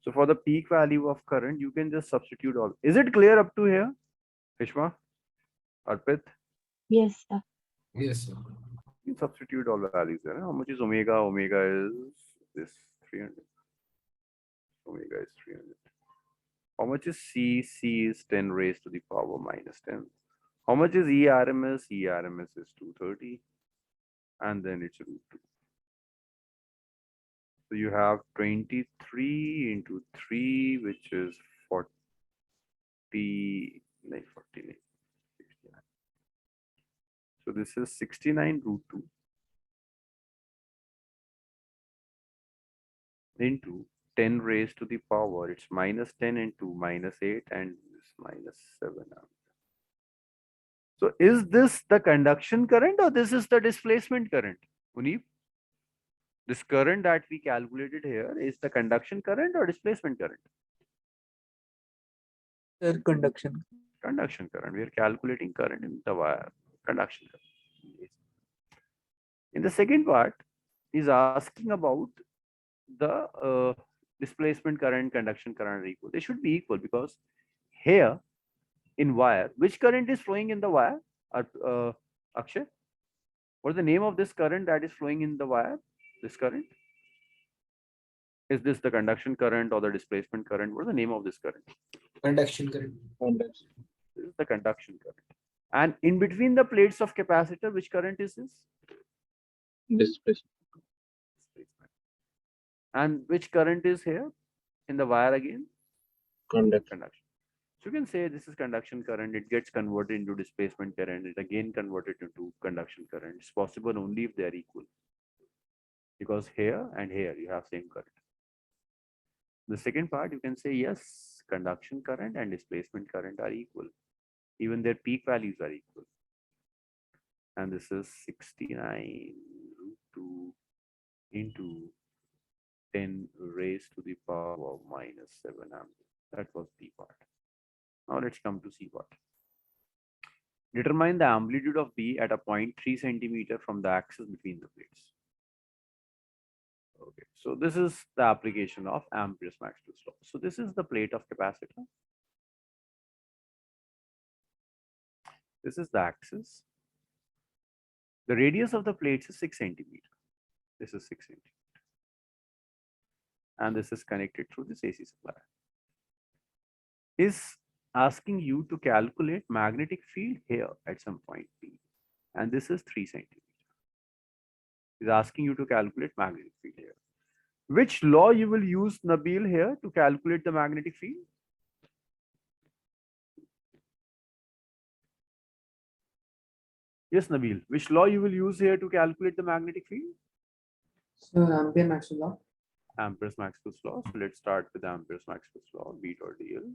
So for the peak value of current, you can just substitute all. Is it clear up to here, Hishma? Arpit? Yes, sir. Yes, sir. You substitute all the values there. How much is omega? Omega is this 300. Omega is 300. How much is C? C is 10 raised to the power minus 10. How much is ERMS? ERMS is 230. And then it's root 2. So you have 23 into 3, which is 40, like 49. 69. So this is 69 root 2 into 10 raised to the power. It's minus 10 into minus 8 and this minus 7. So is this the conduction current or this is the displacement current? Munib? This current that we calculated here is the conduction current or displacement current? Sir, conduction. Conduction current. We are calculating current in the wire. Conduction current. In the second part, he's asking about the displacement current, conduction current are equal. They should be equal because here in wire, which current is flowing in the wire? Akshay, what is the name of this current that is flowing in the wire? This current? Is this the conduction current or the displacement current? What is the name of this current? Conduction current. This is the conduction current. And in between the plates of capacitor, which current is this? Displacement. Displacement. And which current is here in the wire again? Conduction. Conduction. So you can say this is conduction current. It gets converted into displacement current. It again converted into conduction current. It's possible only if they are equal. Because here and here you have same current. The second part, you can say yes, conduction current and displacement current are equal. Even their peak values are equal. And this is 69 root 2 into 10 raised to the power of minus 7 ampere. That was B part. Now let's come to C part. Determine the amplitude of B at a point 3 centimeter from the axis between the plates. Okay, so this is the application of Ampere's Maxwell's law. So this is the plate of capacitor. This is the axis. The radius of the plates is 6 centimeter. This is 6 centimeter. And this is connected through this AC supply. Is asking you to calculate magnetic field here at some point P. And this is 3 centimeter. Is asking you to calculate magnetic field here. Which law you will use, Nabil, here to calculate the magnetic field? Yes, Nabil. Which law you will use here to calculate the magnetic field? So Ampere Maxwell law. Ampere's Maxwell's law. So let's start with Ampere's Maxwell's law. B dot dl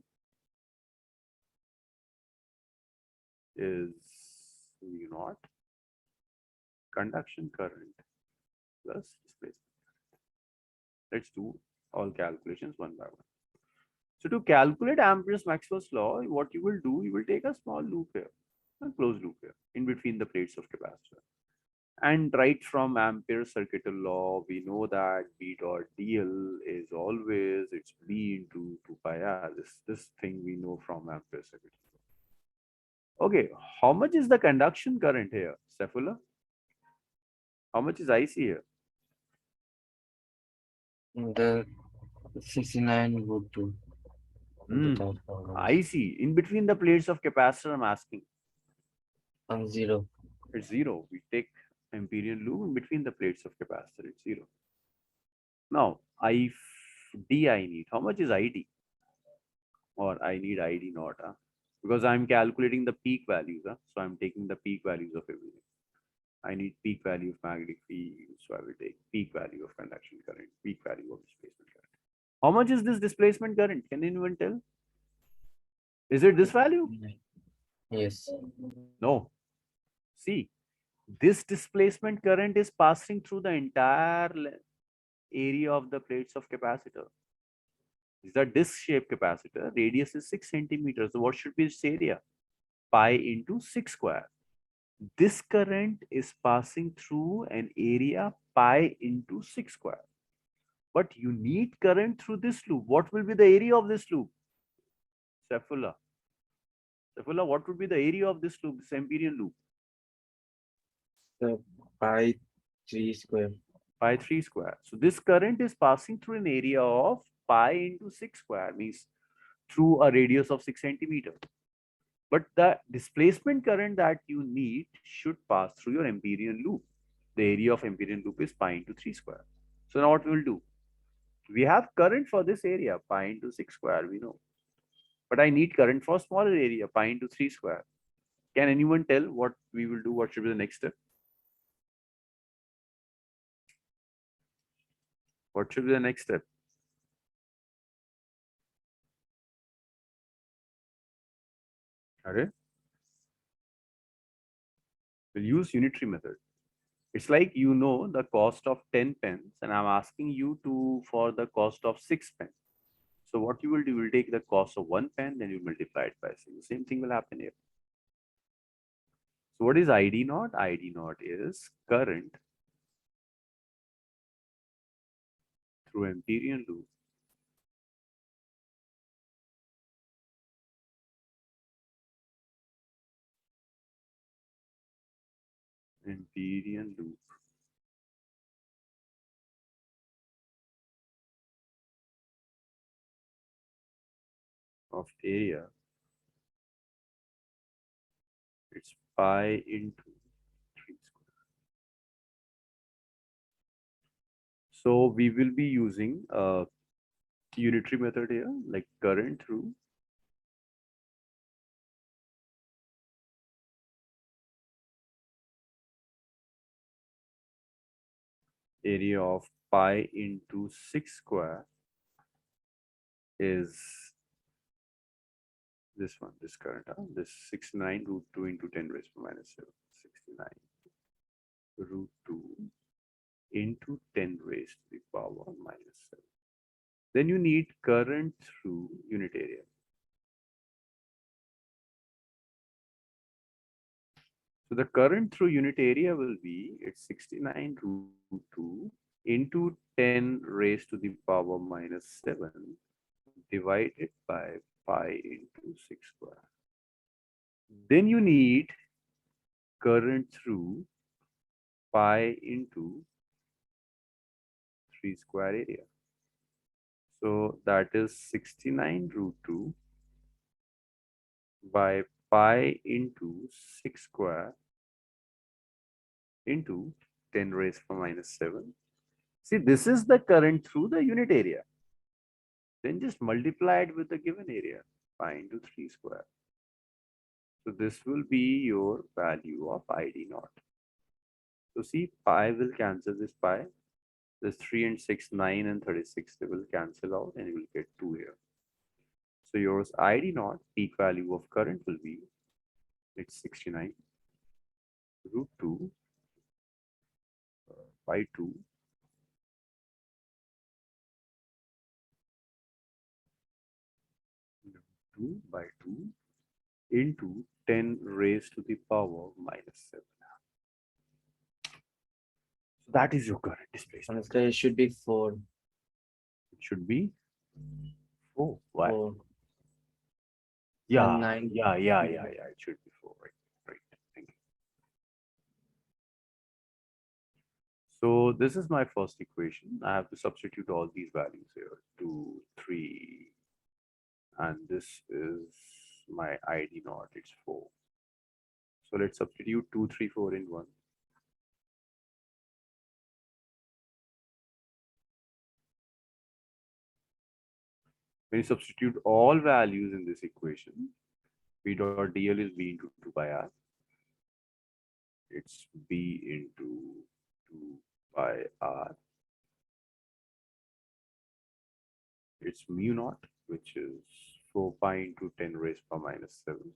is V naught conduction current plus displacement. Let's do all calculations one by one. So to calculate Ampere's Maxwell's law, what you will do, you will take a small loop here, a closed loop here, in between the plates of capacitor. And right from Ampere's circuital law, we know that B dot dl is always, it's B into 2 pi r. This thing we know from Ampere's circuital law. Okay, how much is the conduction current here, Saifullah? How much is IC here? The 69 root 2. IC, in between the plates of capacitor, I'm asking. And 0. It's 0. We take Amperian loop in between the plates of capacitor, it's 0. Now, ID I need. How much is ID? Or I need ID not, because I'm calculating the peak values. So I'm taking the peak values of everything. I need peak value of magnetic field. So I will take peak value of conduction current, peak value of displacement current. How much is this displacement current? Can anyone tell? Is it this value? Yes. No. See, this displacement current is passing through the entire area of the plates of capacitor. These are disc-shaped capacitor. Radius is 6 centimeters. So what should be its area? Pi into 6 square. This current is passing through an area pi into 6 square. But you need current through this loop. What will be the area of this loop? Saifullah. Saifullah, what would be the area of this loop, this Amperian loop? The pi 3 square. Pi 3 square. So this current is passing through an area of pi into 6 square, means through a radius of 6 centimeters. But the displacement current that you need should pass through your Amperian loop. The area of Amperian loop is pi into 3 square. So now what we will do? We have current for this area, pi into 6 square, we know. But I need current for smaller area, pi into 3 square. Can anyone tell what we will do? What should be the next step? What should be the next step? Okay. We'll use unitary method. It's like you know the cost of 10 pence and I'm asking you to for the cost of 6 pence. So what you will do, you will take the cost of 1 pen, then you multiply it by 6. The same thing will happen here. So what is ID naught? ID naught is current through Amperian loop of area, it's pi into 3 square. So we will be using a unitary method here, like current through area of pi into 6 square is this one, this current, this 69 root 2 into 10 raised to minus 7, 69 root 2 into 10 raised to the power minus 7. Then you need current through unit area. So the current through unit area will be, it's 69 root 2 into 10 raised to the power minus 7 divided by pi into 6 square. Then you need current through pi into 3 square area. So that is 69 root 2 by pi into 6 square into 10 raised to minus 7. See, this is the current through the unit area. Then just multiply it with the given area, pi into 3 square. So this will be your value of ID naught. So see, pi will cancel this pi. This 3 and 6, 9 and 36, they will cancel out and you will get 2 here. So yours ID naught, peak value of current will be, it's 69 root 2 by 2 2 by 2 into 10 raised to the power minus 7. So that is your current displacement. It should be 4. It should be 4. Why? 4. Yeah, And 9. yeah. It should be 4, right? Right. Thank you. So this is my first equation. I have to substitute all these values here. 2, 3, and this is my ID naught. It's 4. So let's substitute 2, 3, 4 in 1. When you substitute all values in this equation, B dot dl is B into 2 by R. It's B into 2 by R. It's mu naught, which is 4 pi into 10 raised to minus 7.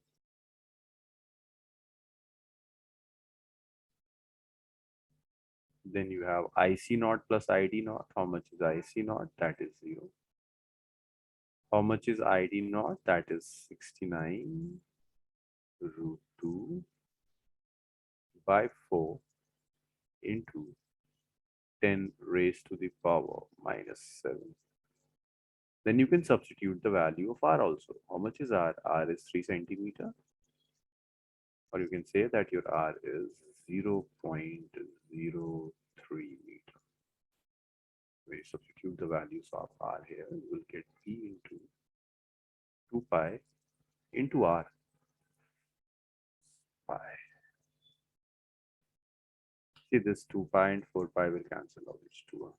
Then you have IC naught plus ID naught. How much is IC naught? That is 0. How much is ID naught? That is 69 root 2 by 4 into 10 raised to the power minus 7. Then you can substitute the value of R also. How much is R? R is 3 centimeter. Or you can say that your R is 0.03 meter. When you substitute the values of R here, you will get P into 2 pi into R. Pi. See, this 2 pi and 4 pi will cancel out. It's 2R.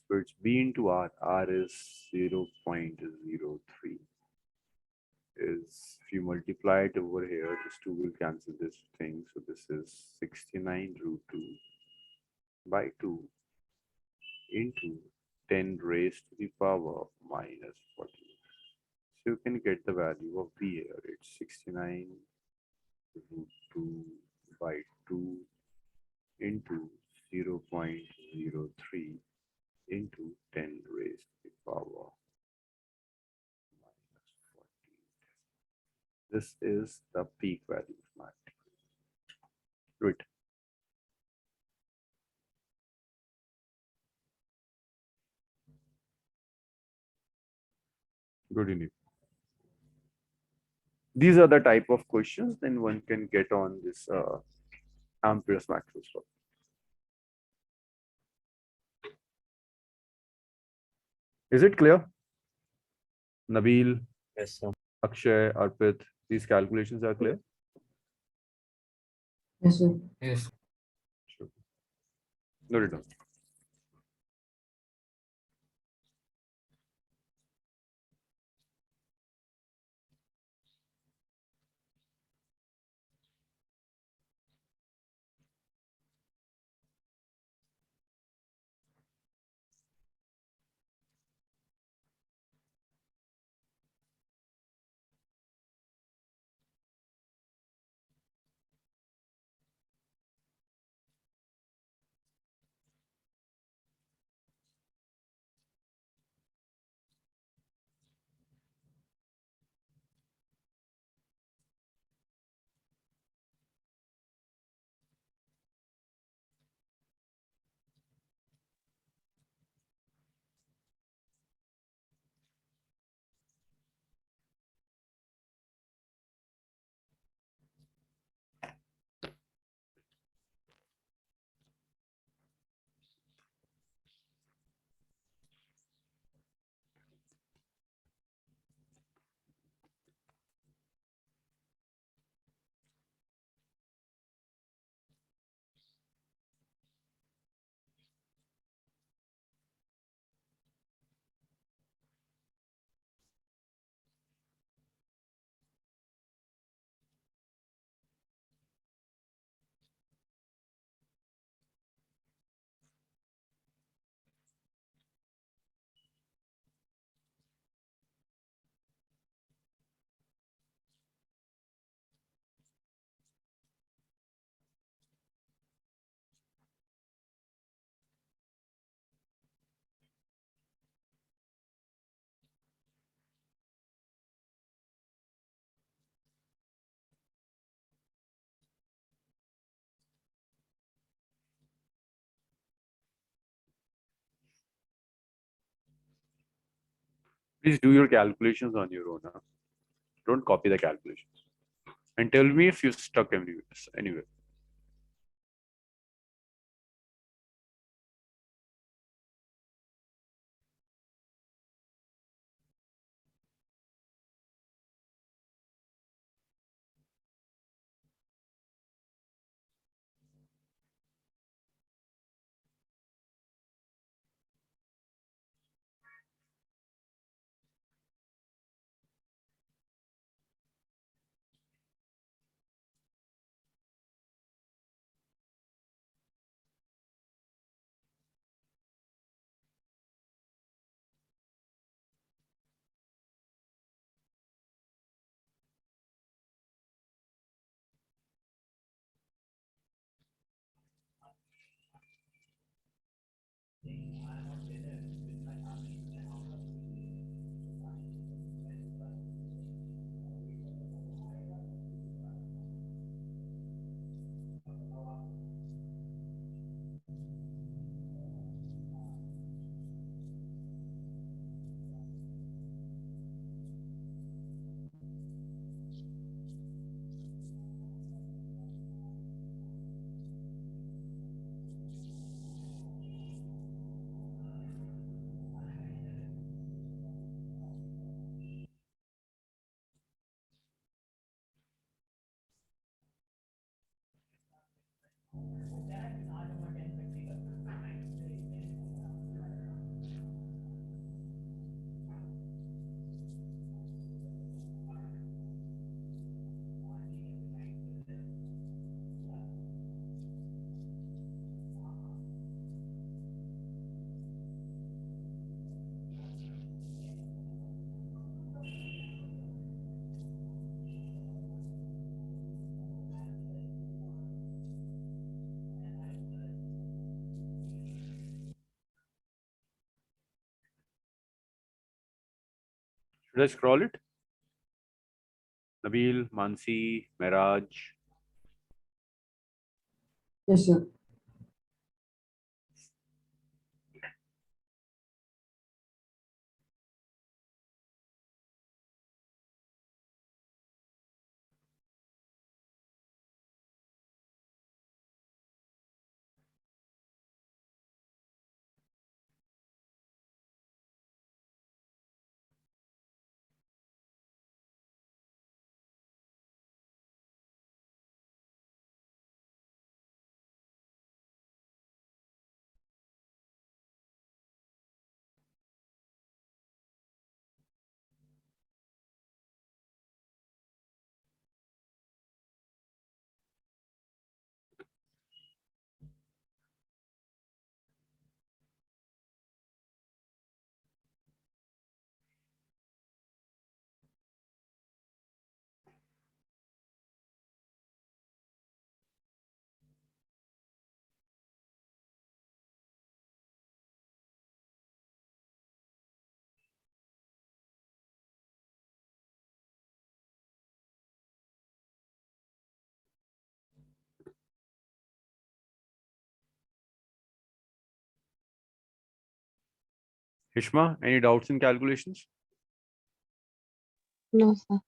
So it's B into R. R is 0.03. Is if you multiply it over here, this 2 will cancel this thing. So this is 69 root 2 by 2 into 10 raised to the power minus 14. So you can get the value of B here. It's 69 root 2 by 2 into 0.03 into 10 raised to the power minus 14. This is the peak value of magnetic. Do it. Good enough. These are the type of questions then one can get on this Ampere's Maxwell's law. Is it clear? Nabil, Yes, sir. Akshay, Arpit, these calculations are clear? Yes, sir. Yes. Sure. Note it down. Please do your calculations on your own. Huh? Don't copy the calculations. And tell me if you stuck anywhere. Should I scroll it? Nabil, Mansi, Miraj. Yes, sir. Hishma, any doubts in calculations? No, sir.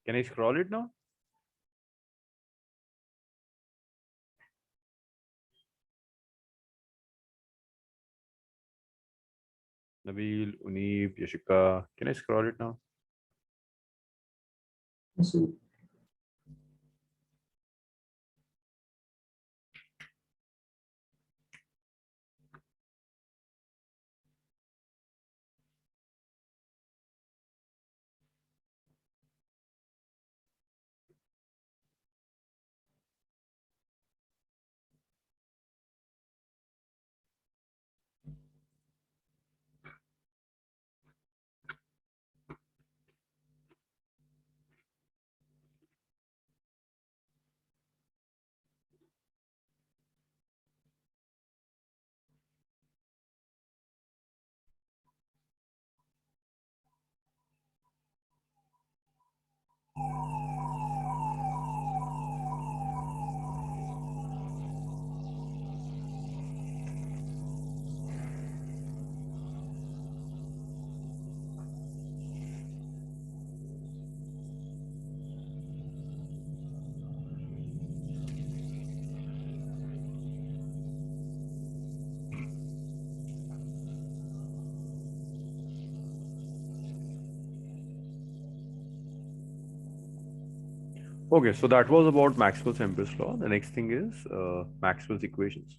Can I scroll it now? Nabil, Unib, Yashika, can I scroll it now? So, Okay, so that was about Maxwell's Ampere's law. The next thing is Maxwell's equations.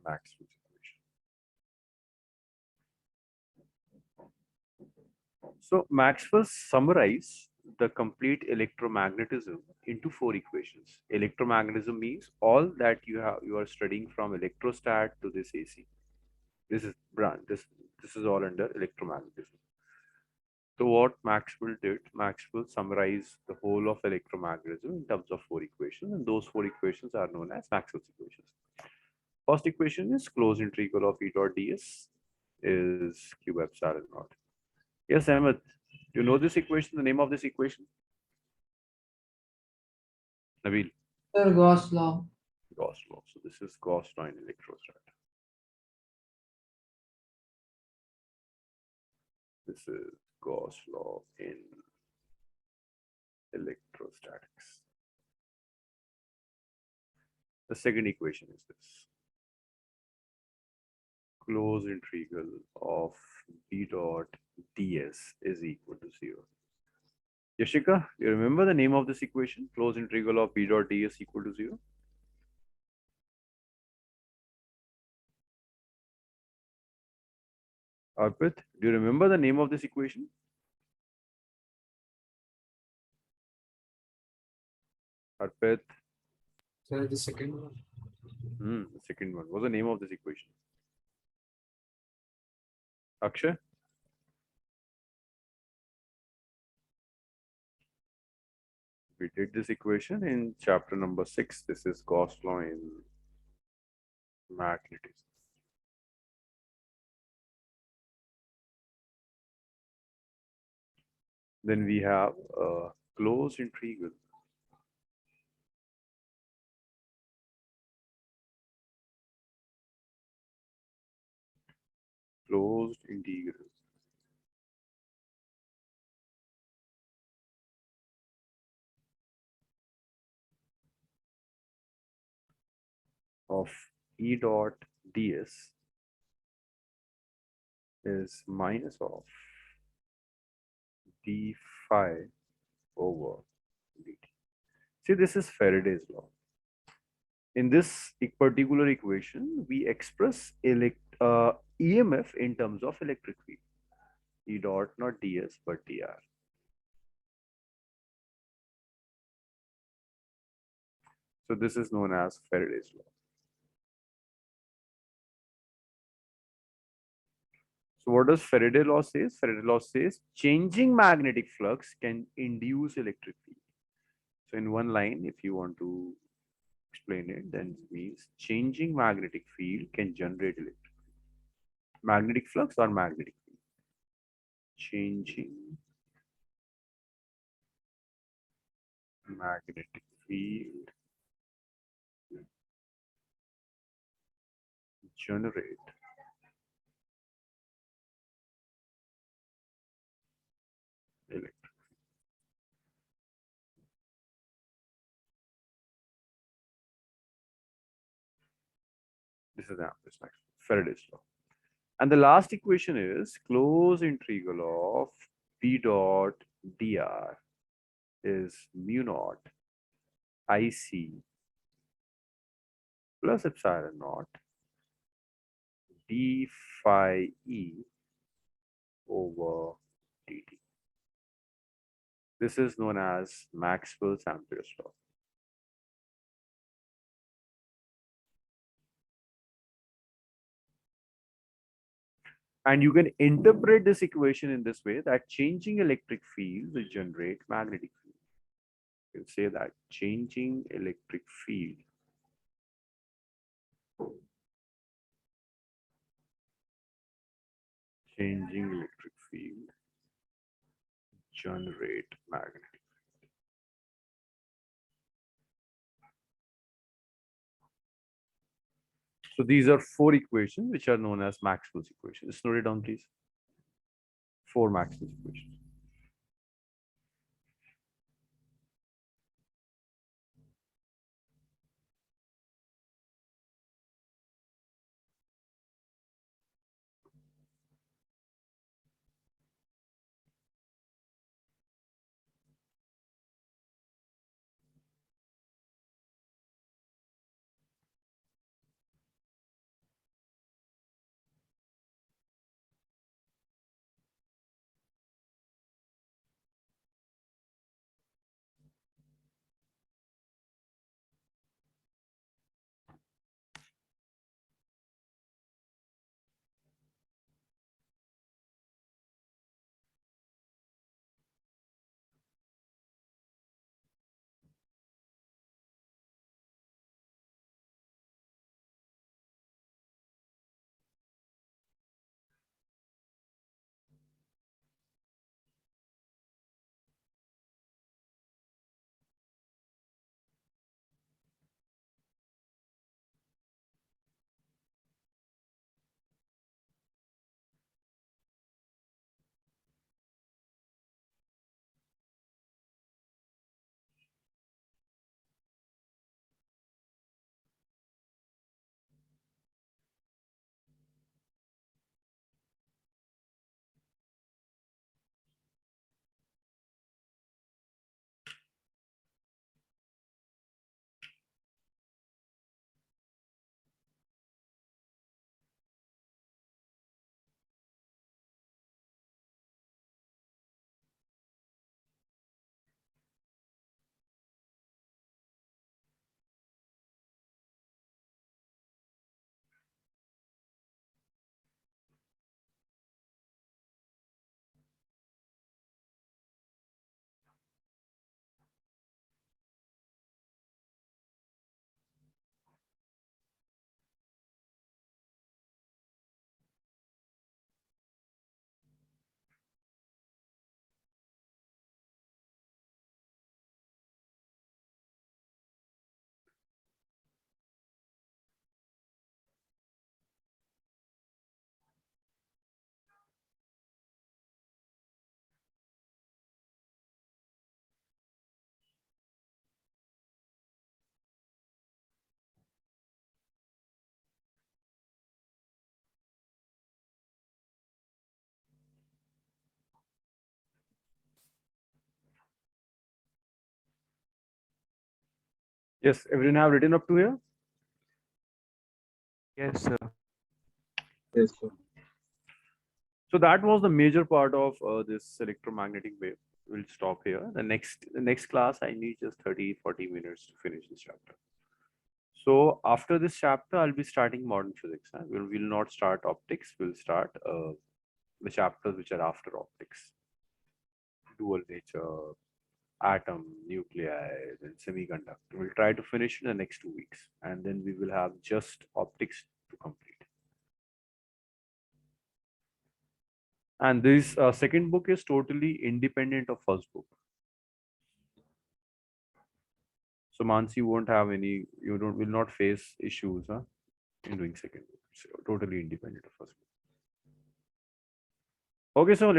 Maxwell's equation. So Maxwell summarized the complete electromagnetism into 4 equations. Electromagnetism means all that you are studying from electrostat to this AC. This is this is all under electromagnetism. So what Maxwell did, Maxwell summarized the whole of electromagnetism in terms of 4 equations, and those 4 equations are known as Maxwell's equations. First equation is closed integral of E dot ds is Q epsilon naught. Yes, Ahmed, you know this equation, the name of this equation? Nabil, Sir, Gauss law. Gauss law. So this is Gauss law in electrostat. This is Gauss law in electrostatics. The second equation is this. Closed integral of B dot ds is equal to 0. Yashika, you remember the name of this equation? Closed integral of B dot ds equal to 0. Arpit, do you remember the name of this equation? Arpit, Sir, the second one. the second one. What's the name of this equation? Akshay? We did this equation in chapter number 6. This is Gauss law in magnetism. Then we have a closed integral. Closed integral of E dot ds is minus of d phi over dt. See, this is Faraday's law. In this particular equation, we express EMF in terms of electric field. E dot not ds but dr. So this is known as Faraday's law. So what does Faraday law says? Faraday law says changing magnetic flux can induce electric field. So in one line, if you want to explain it, then it means changing magnetic field can generate electric field. Magnetic flux or magnetic field? Changing magnetic field generate electric. This is the Faraday's law. And the last equation is closed integral of P dot dr is mu naught IC plus epsilon naught d phi e over dt. This is known as Maxwell's Ampere's law. And you can interpret this equation in this way that changing electric field will generate magnetic field. You can say that changing electric field generate magnetic. So these are 4 equations which are known as Maxwell's equations. Just note it down, please. 4 Maxwell's equations. Yes, everyone have written up to here? Yes, sir. Yes, sir. So that was the major part of this electromagnetic wave. We'll stop here. The next class, I need just 30-40 minutes to finish this chapter. So after this chapter, I'll be starting modern physics. Huh? We'll not start optics. We'll start the chapters which are after optics. Dual nature, atom, nuclei, then semiconductor. We'll try to finish in the next 2 weeks, and then we will have just optics to complete. And this second book is totally independent of first book. So Mansi, you won't have any, will not face issues in doing second book. It's totally independent of first book. Okay, so let's